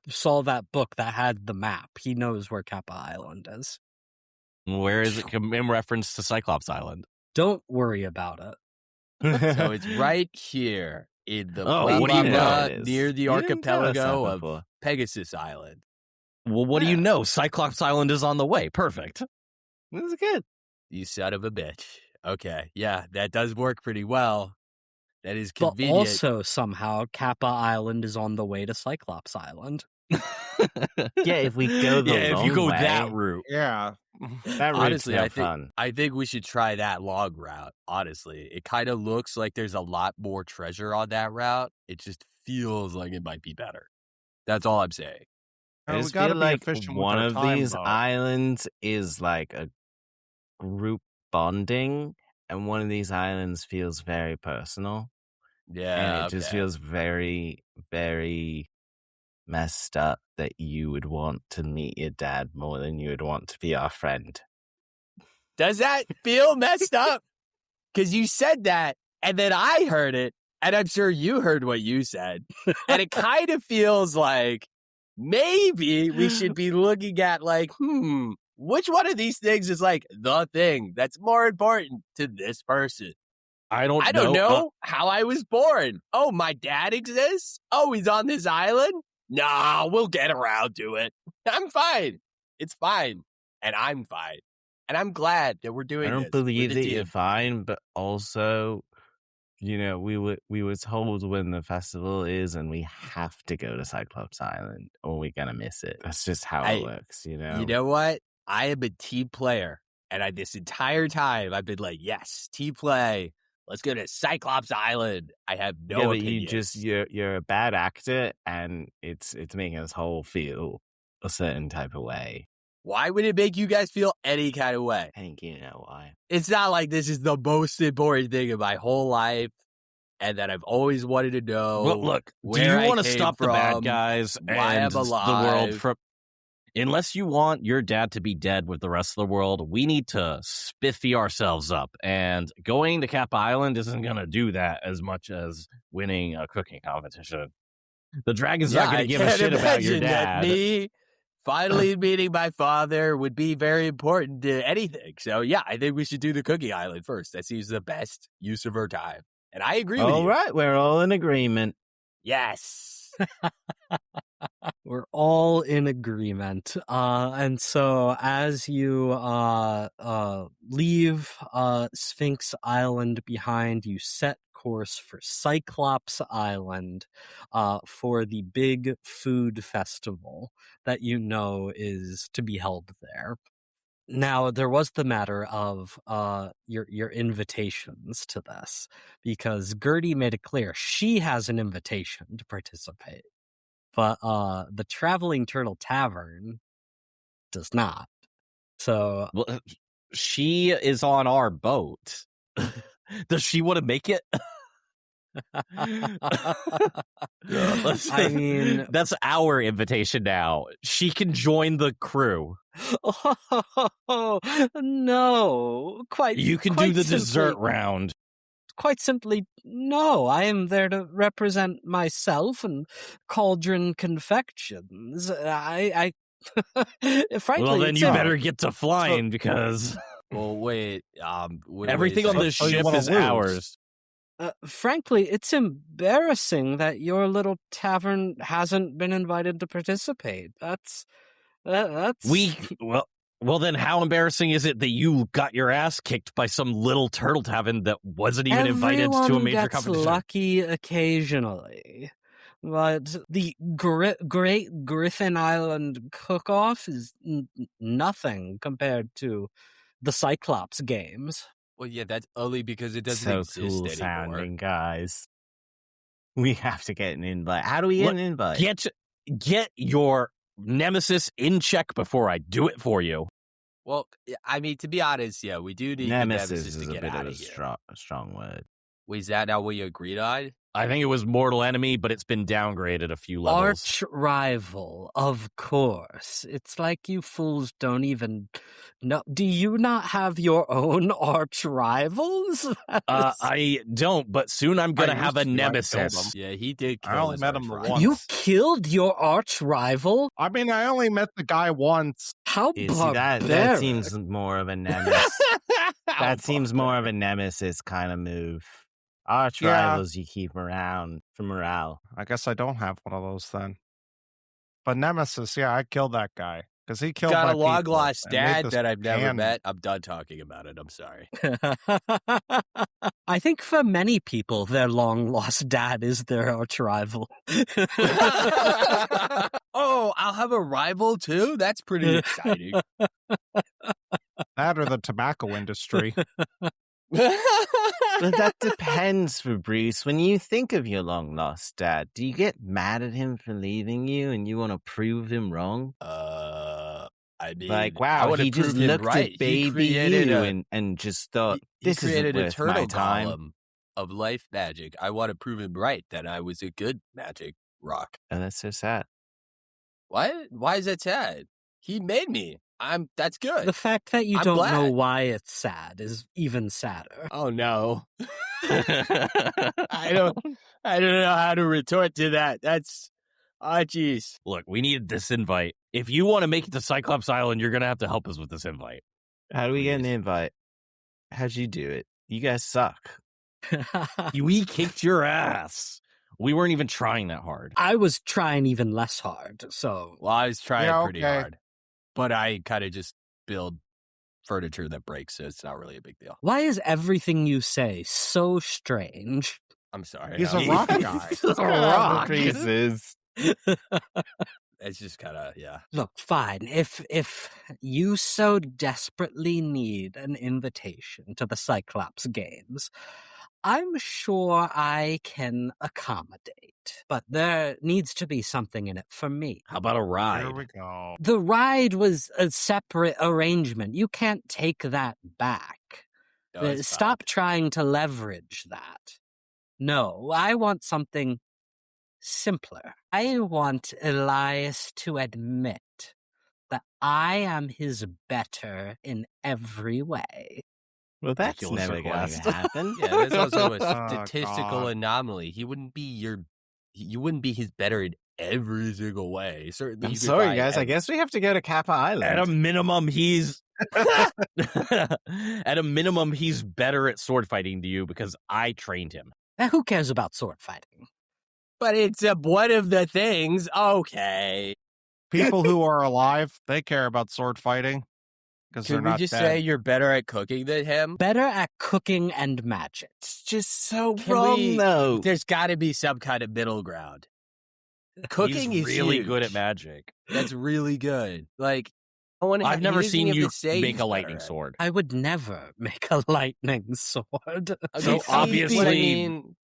saw that book that had the map. He knows where Kappa Island is. Where is it in reference to Cyclops Island? Don't worry about it. So it's right here in the Oh, blah, what do you blah, know blah, it is? near the You didn't tell us that archipelago of before. Pegasus Island. Well, what do you know? Cyclops Island is on the way. Perfect. This is good. You son of a bitch. Okay, yeah, that does work pretty well. That is But convenient. also, somehow, Kappa Island is on the way to Cyclops Island. Yeah, if we go the if you long go way, that route. Yeah. that route's Honestly, no I think fun. I think we should try that log route. Honestly, it kind of looks like there's a lot more treasure on that route. It just feels like it might be better. That's all I'm saying. I We just gotta feel be like efficient with one our of time, these though. islands is like a group bonding, and one of these islands feels very personal, Yeah, and it just okay. feels very, very messed up that you would want to meet your dad more than you would want to be our friend. Does that feel messed up? Because you said that, and then I heard it, and I'm sure you heard what you said. And it kind of feels like maybe we should be looking at like, which one of these things is like the thing that's more important to this person? I don't I don't know how I was born. Oh, my dad exists? Oh, he's on this island? Nah, we'll get around to it. I'm fine. It's fine. And I'm fine. And I'm glad that we're doing I this. don't believe with that the you're team. fine, but also, we were told when the festival is, and we have to go to Cyclops Island, or we're gonna miss it. That's just how it works, You know what? I am a team player, and this entire time I've been like, yes, team play. Let's go to Cyclops Island. I have no yeah, but opinions. you're a bad actor, and it's making us whole feel a certain type of way. Why would it make you guys feel any kind of way? I think you know why. It's not like this is the most important thing in my whole life, and that I've always wanted to know. Well, look, do where you I want to came stop the bad from, guys why and I'm the world alive. from? Unless you want your dad to be dead with the rest of the world, we need to spiffy ourselves up. And going to Kappa Island isn't going to do that as much as winning a cooking competition. The dragon's not going to give a shit about your dad. That me finally meeting my father would be very important to anything. So, yeah, I think we should do the cooking island first. That seems the best use of our time. And I agree with you. All right, we're all in agreement. Yes. We're all in agreement. And so as you leave Sphinx Island behind, you set course for Cyclops Island for the big food festival that you know is to be held there. Now, there was the matter of your invitations to this, because Gertie made it clear she has an invitation to participate. But the Traveling Turtle Tavern does not. So Well, she is on our boat. Does she want to make it? I mean, that's our invitation now. She can join the crew. oh, no, You can do the dessert round. Quite simply, no. I am there to represent myself and Cauldron Confections. I frankly, Well, then you better get to flying because Well, wait. everything on this ship is ours. Frankly, it's embarrassing that your little tavern hasn't been invited to participate. That's Well, then how embarrassing is it that you got your ass kicked by some little turtle tavern that wasn't even invited to a major competition? Lucky occasionally. But the Great Griffin Island Cook-Off is nothing compared to the Cyclops Games. Well, yeah, that's only because it doesn't So exist cool anymore. sounding, guys. We have to get an invite. How do we get an invite? Get your nemesis in check before I do it for you. Well, I mean, to be honest, yeah, we do need Nemesis to is a get bit out of of a here. strong word. Was that not what you agreed on? I think it was mortal enemy, but it's been downgraded a few levels. Arch rival, of course. It's like you fools don't even know. Do you not have your own arch rivals? I don't, but soon I'm going to have a used to, I killed nemesis. him. Yeah, he did kill I only his met him arch-rival. once. You killed your arch rival? I mean, I only met the guy once. How See, barbaric. that seems more of a nemesis. That seems more of a nemesis kind of move. Arch Yeah. rivals you keep around for morale. I guess I don't have one of those then. But Nemesis, yeah, I killed that guy because he killed Got my a long people lost and made dad this that I've never can- met. I'm done talking about it. I'm sorry. I think for many people, their long lost dad is their arch rival. Oh, I'll have a rival too? That's pretty exciting. That or the tobacco industry. But that depends, Fabrice. When you think of your long lost dad, do you get mad at him for leaving you and you want to prove him wrong? I mean, Like, I wow, wanna he just prove him looked right. at baby He created you and just thought, he this isn't created a worth my turtle time. golem of life magic. I want to prove him right that I was a good magic rock. And that's so sad. What? Why is that sad? He made me. That's good. The fact that you I'm don't know glad. why it's sad is even sadder. Oh no. I don't know how to retort to that. That's jeez. Look, we need this invite. If you want to make it to Cyclops Island, you're going to have to help us with this invite. How do we get an Please. invite? How'd you do it? You guys suck. We kicked your ass. We weren't even trying that hard. I was trying even less hard, so Well, I was trying Yeah, pretty okay. hard. But I kind of just build furniture that breaks, so it's not really a big deal. why is everything you say so strange? I'm sorry. He's a rock guy. He's a rock. Pieces. It's just kind of, yeah. Look, fine. If you so desperately need an invitation to the Cyclops Games, I'm sure I can accommodate. But there needs to be something in it for me. How about a ride? Here we go. The ride was a separate arrangement. You can't take that back. No, it's Stop trying to leverage that. No, I want something simpler. I want Elias to admit that I am his better in every way. Well, that's Ridiculous never going request. to happen. fine. Yeah, there's also a Oh, statistical God. anomaly. You wouldn't be his better in every single way. Certainly, I'm you could sorry, find guys. I ev- guess we have to go to Kappa Island. At a minimum, he's he's better at sword fighting to you because I trained him. Now, who cares about sword fighting? But it's one of the things. Okay. People who are alive, they care about sword fighting because they're Can we not just dead. say you're better at cooking than him? Better at cooking and magic. It's just so Can wrong, we- though. There's got to be some kind of middle ground. Cooking He's is really good at huge. magic. That's really good. Like, I've never he seen doesn't you have to say make he's a better lightning at it. sword. I would never make a lightning sword. Okay, So see, but I obviously- mean,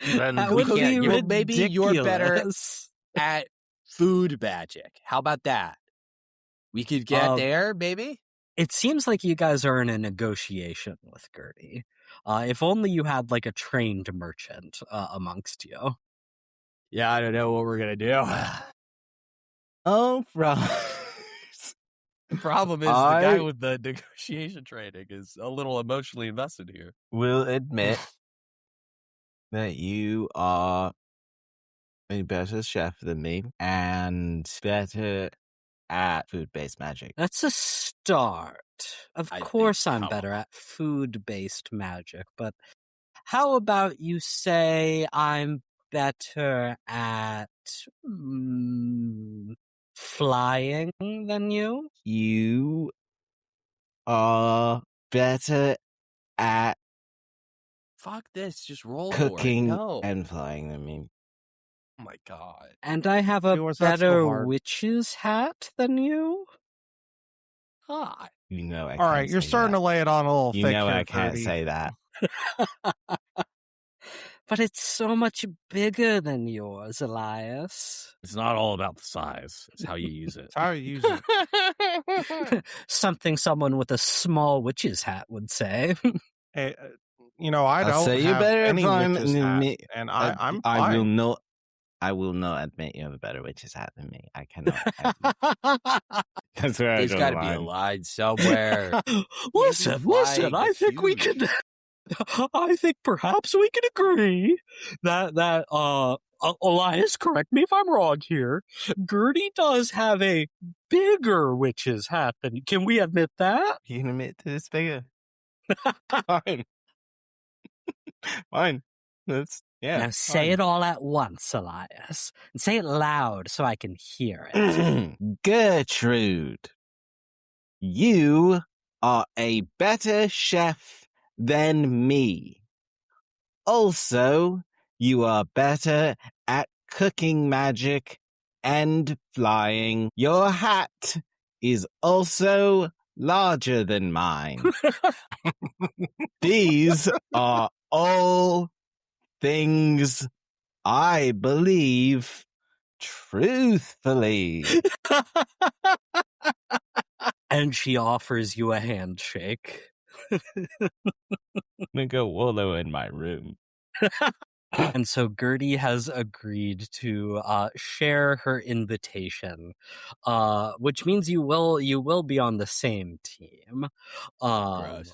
Then That we would can't be give- Well, maybe you're better ridiculous. at food magic. How about that? We could get there, maybe? It seems like you guys are in a negotiation with Gertie. If only you had like a trained merchant amongst you. Yeah, I don't know what we're going to do. Oh, bro. The problem is the guy with the negotiation training is a little emotionally invested here. will admit that you are a better chef than me and better at food-based magic. That's a start. Of I course think I'm how- better at food-based magic, but how about you say I'm better at flying than you? You are better at Fuck this. Just roll for it. cooking No. and flying than me. Oh my God. And I have a Yours, that's so better hard. witch's hat than you? God. You know I All can't right, you're say starting that. to lay it on a little You thick know here, I can't Gertie. say that. But it's so much bigger than yours, Elias. It's not all about the size. It's how you use it. It's how you use it. Something someone with a small witch's hat would say. Hey, I I'll don't say you're have better at any flying witch's than hat, me. and I'm I fine. will not admit you have a better witch's hat than me. I cannot. That's where There's got to be a line somewhere. listen, flying I is think we huge. can. I think perhaps we can agree that Elias, correct me if I'm wrong here. Gertie does have a bigger witch's hat than you. Can we admit that? You can admit to this bigger. Fine. Fine. Now say it all at once, Elias. And say it loud so I can hear it. Gertrude, you are a better chef than me. Also, you are better at cooking magic and flying. Your hat is also larger than mine. These are all things I believe truthfully. And she offers you a handshake. I'm gonna go wallow in my room. And so Gertie has agreed to share her invitation, which means you will be on the same team. Gross.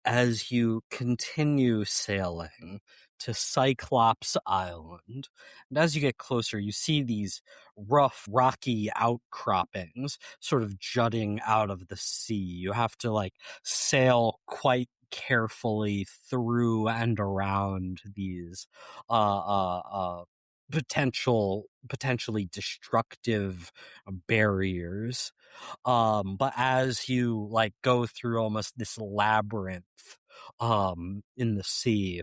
As you continue sailing to Cyclops Island, and as you get closer, you see these rough, rocky outcroppings sort of jutting out of the sea. You have to sail quite carefully through and around these potentially destructive barriers. But as you go through almost this labyrinth in the sea,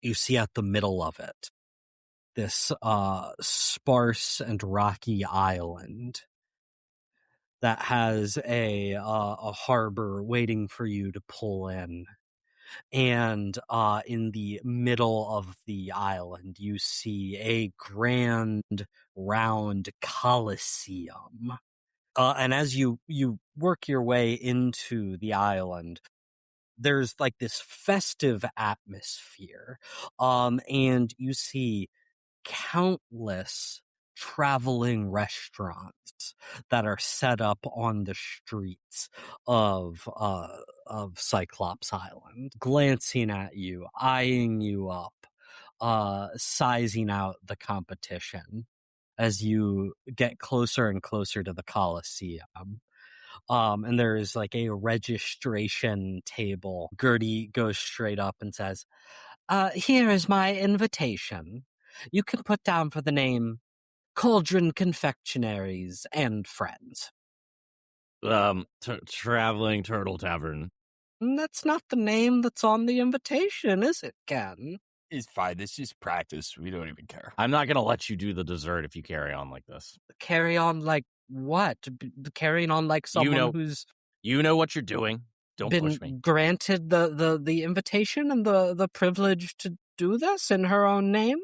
you see at the middle of it this sparse and rocky island that has a harbor waiting for you to pull in. And in the middle of the island, you see a grand round coliseum. And as you work your way into the island, there's this festive atmosphere. And you see countless traveling restaurants that are set up on the streets of Cyclops Island, glancing at you, eyeing you up, sizing out the competition as you get closer and closer to the Coliseum. And there's a registration table. Gertie goes straight up and says, here is my invitation. You can put down for the name Cauldron Confectionaries and Friends. Traveling Turtle Tavern. That's not the name that's on the invitation, is it, Ken? It's fine. This is practice. We don't even care. I'm not gonna let you do the dessert if you carry on like this. Carry on what? Carrying on someone who's... You know what you're doing. Don't push me. Granted the invitation and the privilege to do this in her own name?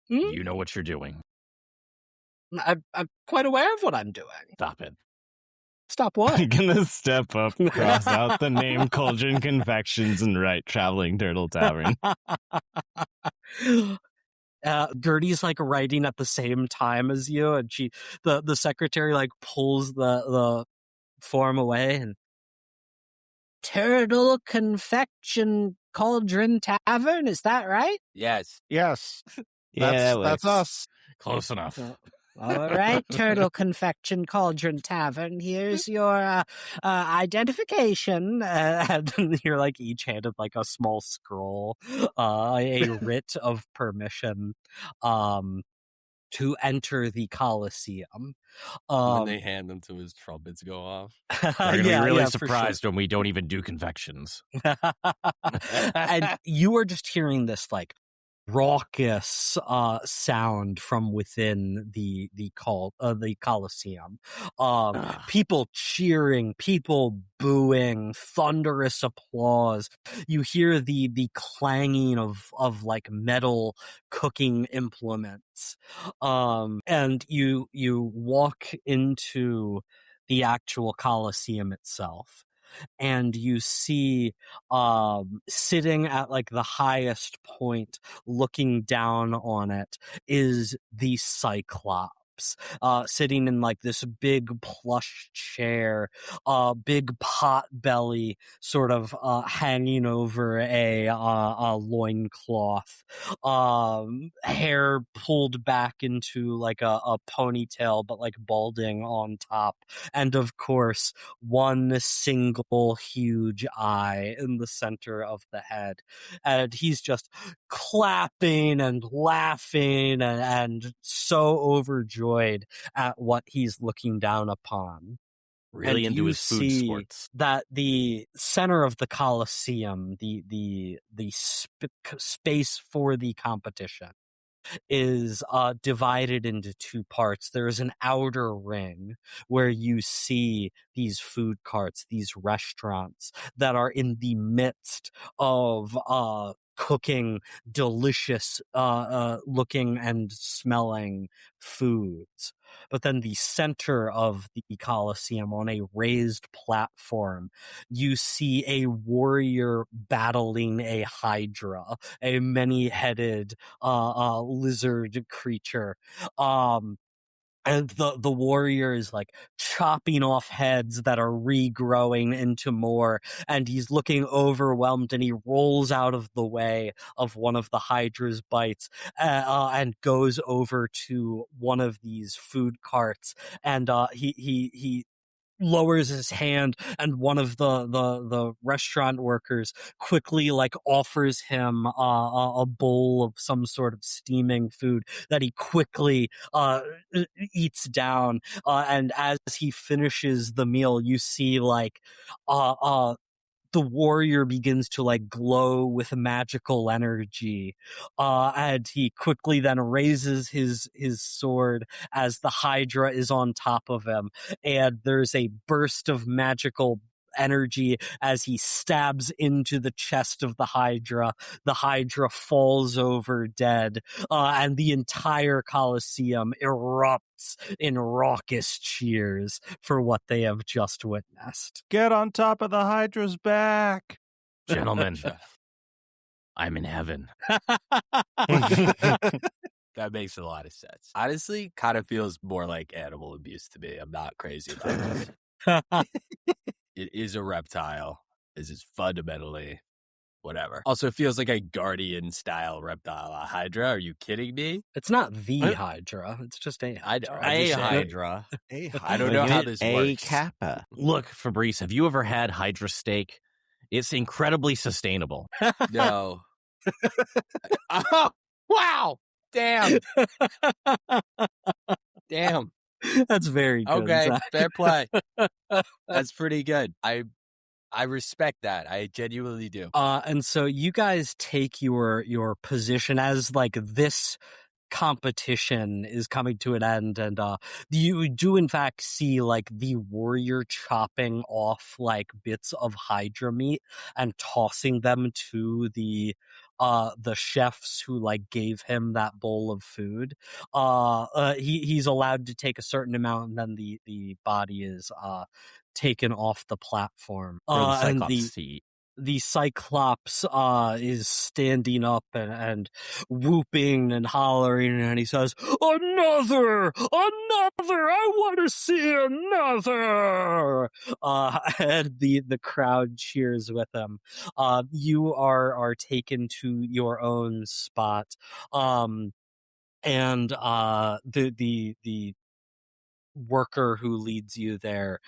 You know what you're doing. I'm quite aware of what I'm doing. Stop it. Stop what? I'm gonna step up, cross out the name Cauldron Confections, and write Traveling Turtle Tavern. Gertie's writing at the same time as you, and the secretary pulls the form away and Turtle Confection Cauldron Tavern, is that right? Yes. Yes. Yeah, That's us. Close enough. All right, Turtle Confection Cauldron Tavern. Here's your identification, and you're each handed a small scroll, a writ of permission, to enter the Coliseum. When they hand them to his trumpets go off. They're gonna be really surprised when we don't even do confections. And you are just hearing this raucous sound from within the Coliseum. People cheering, people booing, thunderous applause. You hear the clanging of metal cooking implements. And you walk into the actual Coliseum itself, and you see sitting at the highest point, looking down on it, is the Cyclops. steps, sitting in like this big plush chair, big pot belly sort of hanging over a loincloth, hair pulled back into like a ponytail, but like balding on top, and of course one single huge eye in the center of the head. And he's just clapping and laughing and so overjoyed at what he's looking down upon. Really And into you his food see sports. that the center of the Colosseum, the space for the competition, is divided into two parts. There is an outer ring where you see these food carts, these restaurants that are in the midst of cooking delicious looking and smelling foods. But then the center of the Colosseum, on a raised platform, you see a warrior battling a hydra, a many-headed lizard creature. And the warrior is like chopping off heads that are regrowing into more, and he's looking overwhelmed, and he rolls out of the way of one of the hydra's bites, and goes over to one of these food carts, and he lowers his hand, and one of the restaurant workers quickly like offers him a bowl of some sort of steaming food that he quickly eats down, and as he finishes the meal, you see like the warrior begins to like glow with magical energy, and he quickly then raises his sword as the hydra is on top of him, and there's a burst of magical energy as he stabs into the chest of the hydra. The hydra falls over dead, and the entire Colosseum erupts in raucous cheers for what they have just witnessed. Get on top of the Hydra's back. Gentlemen, I'm in heaven. That makes a lot of sense. Honestly, kind of feels more like animal abuse to me. I'm not crazy about this. It is a reptile. This is fundamentally whatever. Also feels like a guardian-style reptile. A hydra? Are you kidding me? It's not the hydra, it's just a I know. hydra. I'm A just saying. hydra. I don't know how this A works. kappa. Look, Fabrice, have you ever had hydra steak? It's incredibly sustainable. No. Oh, wow. Damn. Damn. That's very good. Okay. Zach. Fair play. That's pretty good. I respect that. I genuinely do. And so you guys take your position as like this competition is coming to an end, and you do in fact see like the warrior chopping off like bits of hydra meat and tossing them to the chefs who like gave him that bowl of food. He's allowed to take a certain amount, and then the body is taken off the platform. Or the And Cyclops seat. the Cyclops is standing up and whooping and hollering, and he says, "Another! I want to see another!" And the crowd cheers with him. You are taken to your own spot, and the worker who leads you there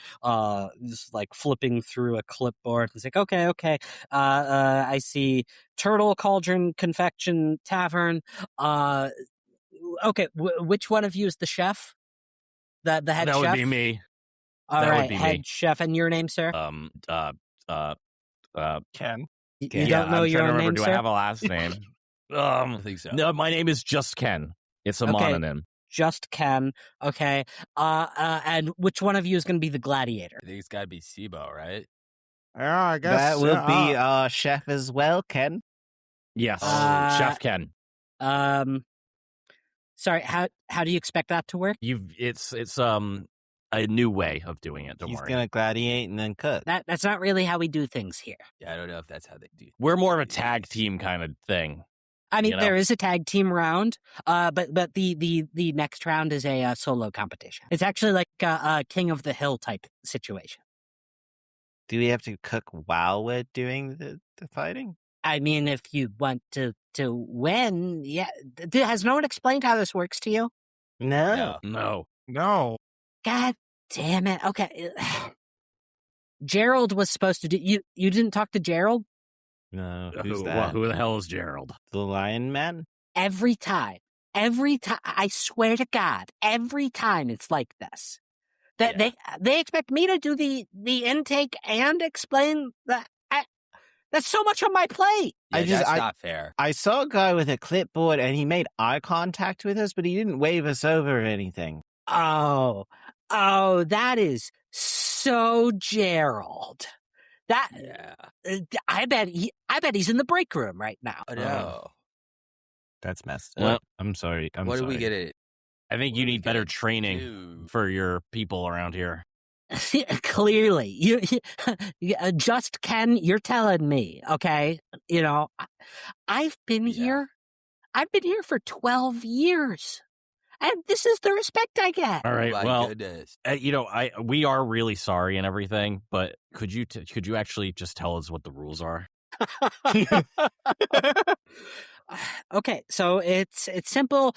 is like flipping through a clipboard. It's like, okay, I see Turtle Cauldron Confection Tavern. Okay, which one of you is the chef? The head That chef? would be me. All that would right, be head me. chef. And your name, sir? Ken. You yeah, don't know I'm your trying to own remember, name, do sir? I have a last name? I think so. No, my name is just Ken. It's a Okay. mononym. Just Ken. Okay. And which one of you is going to be the gladiator? I think it's got to be Sibo, right? Yeah, I guess That will be our chef as well, Ken. Yes, Uh, Chef Ken. Sorry, how do you expect that to work? It's a new way of doing it. Don't He's worry. gonna gladiate and then cook. That's not really how we do things here. Yeah, I don't know if that's how they do. We're more of a tag team kind of thing. I mean, You know? there is a tag team round, but the next round is a solo competition. It's actually like a King of the Hill type situation. Do we have to cook while we're doing the fighting? I mean, if you want to win, yeah. Has no one explained how this works to you? No. No. No. God damn it. Okay. Gerald was supposed to do you didn't talk to Gerald? No. Who's that? Who the hell is Gerald? The Lion Man? Every time, I swear to God, every time it's like this. That they expect me to do the intake and explain that. That's so much on my plate. Yeah, that's not fair. I saw a guy with a clipboard and he made eye contact with us, but he didn't wave us over or anything. Oh, that is so Gerald. I bet he's in the break room right now. Oh, no. That's messed Well, up. I'm sorry. What do we get it? I think you need better training do? for your people around here. Clearly, you just Ken, you're telling me, okay? You know, I've been here for 12 years, and this is the respect I get. All right. My Well, goodness. we are really sorry and everything, but could you actually just tell us what the rules are? Okay, so it's simple.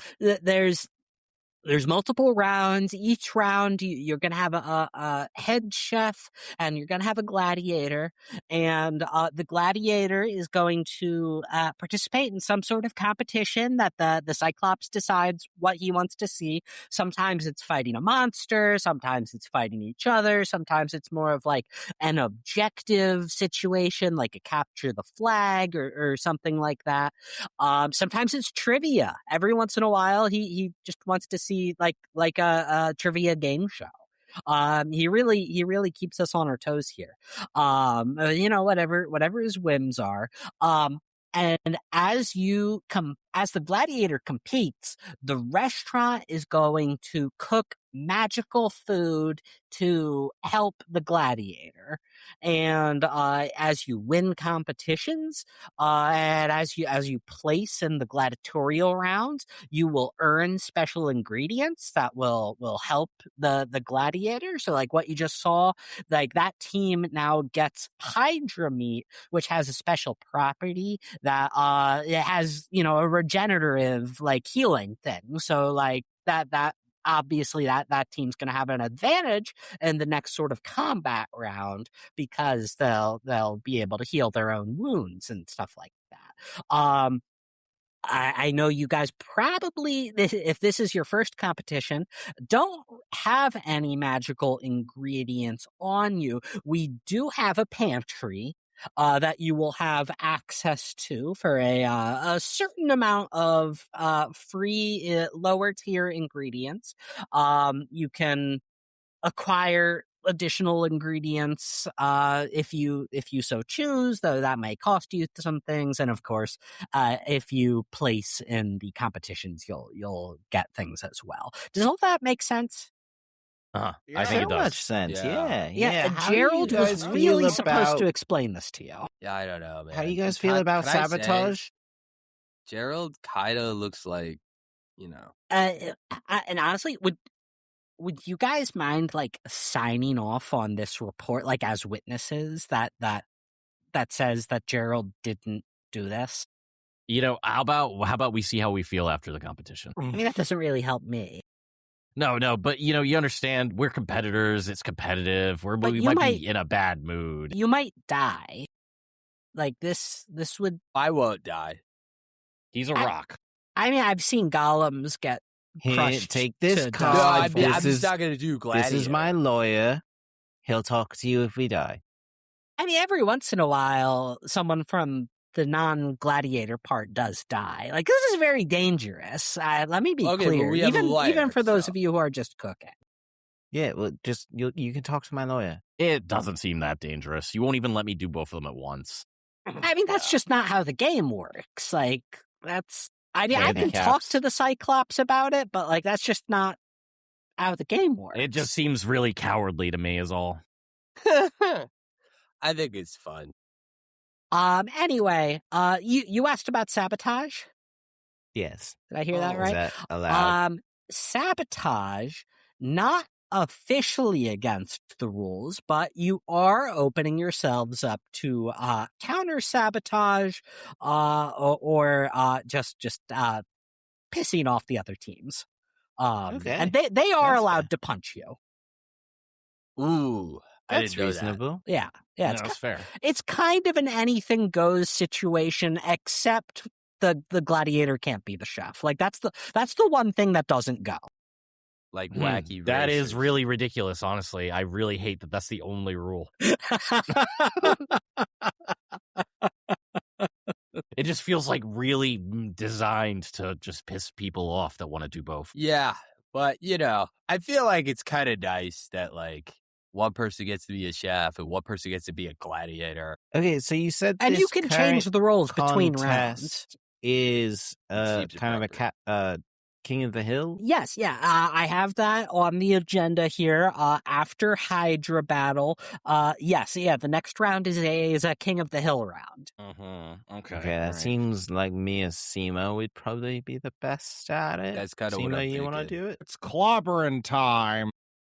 There's multiple rounds. Each round, you're going to have a head chef and you're going to have a gladiator. And the gladiator is going to participate in some sort of competition that the Cyclops decides what he wants to see. Sometimes it's fighting a monster. Sometimes it's fighting each other. Sometimes it's more of like an objective situation, like a capture the flag or something like that. Sometimes it's trivia. Every once in a while, he just wants to see like a trivia game show. He really keeps us on our toes here. Whatever his whims are. And as the gladiator competes, the restaurant is going to cook magical food to help the gladiator. And as you win competitions, and as you place in the gladiatorial rounds, you will earn special ingredients that will help the gladiator. So like what you just saw, like that team now gets Hydra meat, which has a special property that it has, a regenerative like healing thing. So like that obviously that team's going to have an advantage in the next sort of combat round because they'll be able to heal their own wounds and stuff like that. I know you guys probably, if this is your first competition, don't have any magical ingredients on you. We do have a pantry that you will have access to for a certain amount of free lower tier ingredients. You can acquire additional ingredients if you so choose, though that may cost you some things. And of course, if you place in the competitions, you'll get things as well. Does all that make sense? I So think it does. much sense. Yeah. Yeah. How do you Gerald was guys really feel supposed about- to explain this to you. Yeah, I don't know, man. How do you guys feel about Can I say, sabotage? Gerald kind of looks like, And honestly, would you guys mind like signing off on this report, like as witnesses that says that Gerald didn't do this? How about we see how we feel after the competition? I mean, that doesn't really help me. No, but you understand we're competitors. It's competitive. We might be in a bad mood. You might die. Like this would. I won't die. He's a rock. I mean, I've seen golems get Here, crushed. take this to card. death. I'm This just is- not going to do gladiator. This is my lawyer. He'll talk to you if we die. I mean, every once in a while, someone from the non-gladiator part does die. Like, this is very dangerous. Let me be Okay, but clear. we have a lawyer, even for those so- of you who are just cooking. Yeah, well, just you can talk to my lawyer. It doesn't seem that dangerous. You won't even let me do both of them at once. I mean, that's just not how the game works. Like, that's. I mean, I can talk Handicaps. to the Cyclops about it, but like, that's just not how the game works. It just seems really cowardly to me, is all. I think it's fun. Anyway, you asked about sabotage. Yes. Did I hear that Oh. right? Is that allowed? Sabotage, not officially against the rules, but you are opening yourselves up to counter sabotage or just pissing off the other teams. Okay. And they are That's allowed fair. to punch you. Ooh, I That's didn't know that. reasonable. Yeah, Yeah, that's fair. it's kind of an anything goes situation, except the gladiator can't be the chef. Like that's the one thing that doesn't go. Like wacky Hmm. That is racers. really ridiculous, honestly. I really hate that that's the only rule. It just feels like really designed to just piss people off that want to do both. Yeah, but I feel like it's kind of nice that like one person gets to be a chef and one person gets to be a gladiator. Okay, so you said And this you can change current the roles between rounds. contest is seems kind of a King of the Hill. Yes, yeah, I have that on the agenda here. After Hydra battle, yes, yeah, the next round is a King of the Hill round. Mm-hmm. Okay. Okay, that alright. seems like me as Simo would probably be the best at it. That's kinda what I'm Simo, you want to thinking. do it? It's clobbering time.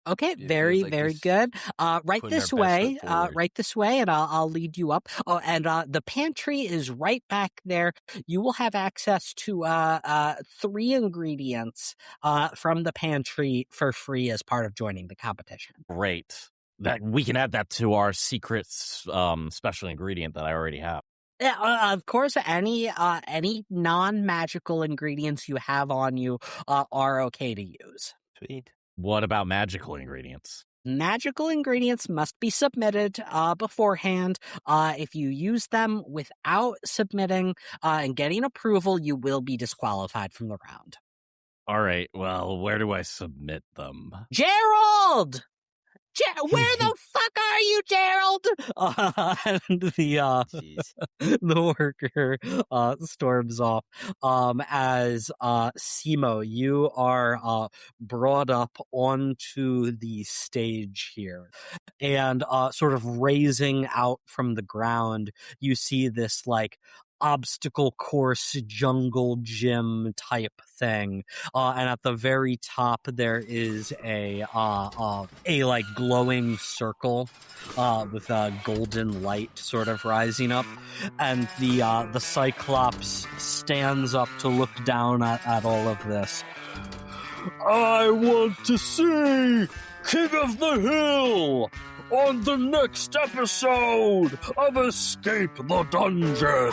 Okay, It very, feels like very this good. Right putting our this best way, foot forward. right this way, and I'll lead you up. Oh, and the pantry is right back there. You will have access to 3 ingredients from the pantry for free as part of joining the competition. Great. That we can add that to our secret special ingredient that I already have. Yeah, of course, any non-magical ingredients you have on you are okay to use. Sweet. What about magical ingredients? Magical ingredients must be submitted beforehand. If you use them without submitting and getting approval, you will be disqualified from the round. All right. Well, where do I submit them? Gerald! Where the fuck are you, Gerald? And Jeez. the worker storms off as Simo, you are brought up onto the stage here, and sort of raising out from the ground, you see this like obstacle course jungle gym type thing, and at the very top there is a like glowing circle with a golden light sort of rising up, and the Cyclops stands up to look down at all of this. I want to see King of the Hill on the next episode of Escape the Dungeon.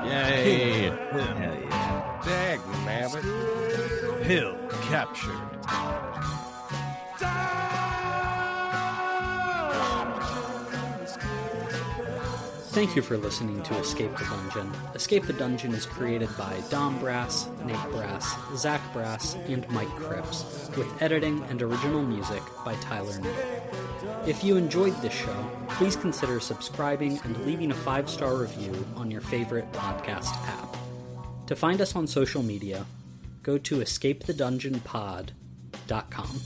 Yay! Hell yeah. Dagnabbit. Hill captured. Thank you for listening to Escape the Dungeon. Escape the Dungeon is created by Dom Brass, Nate Brass, Zach Brass, and Mike Cripps, with editing and original music by Tyler Nate. If you enjoyed this show, please consider subscribing and leaving a 5-star review on your favorite podcast app. To find us on social media, go to escapethedungeonpod.com.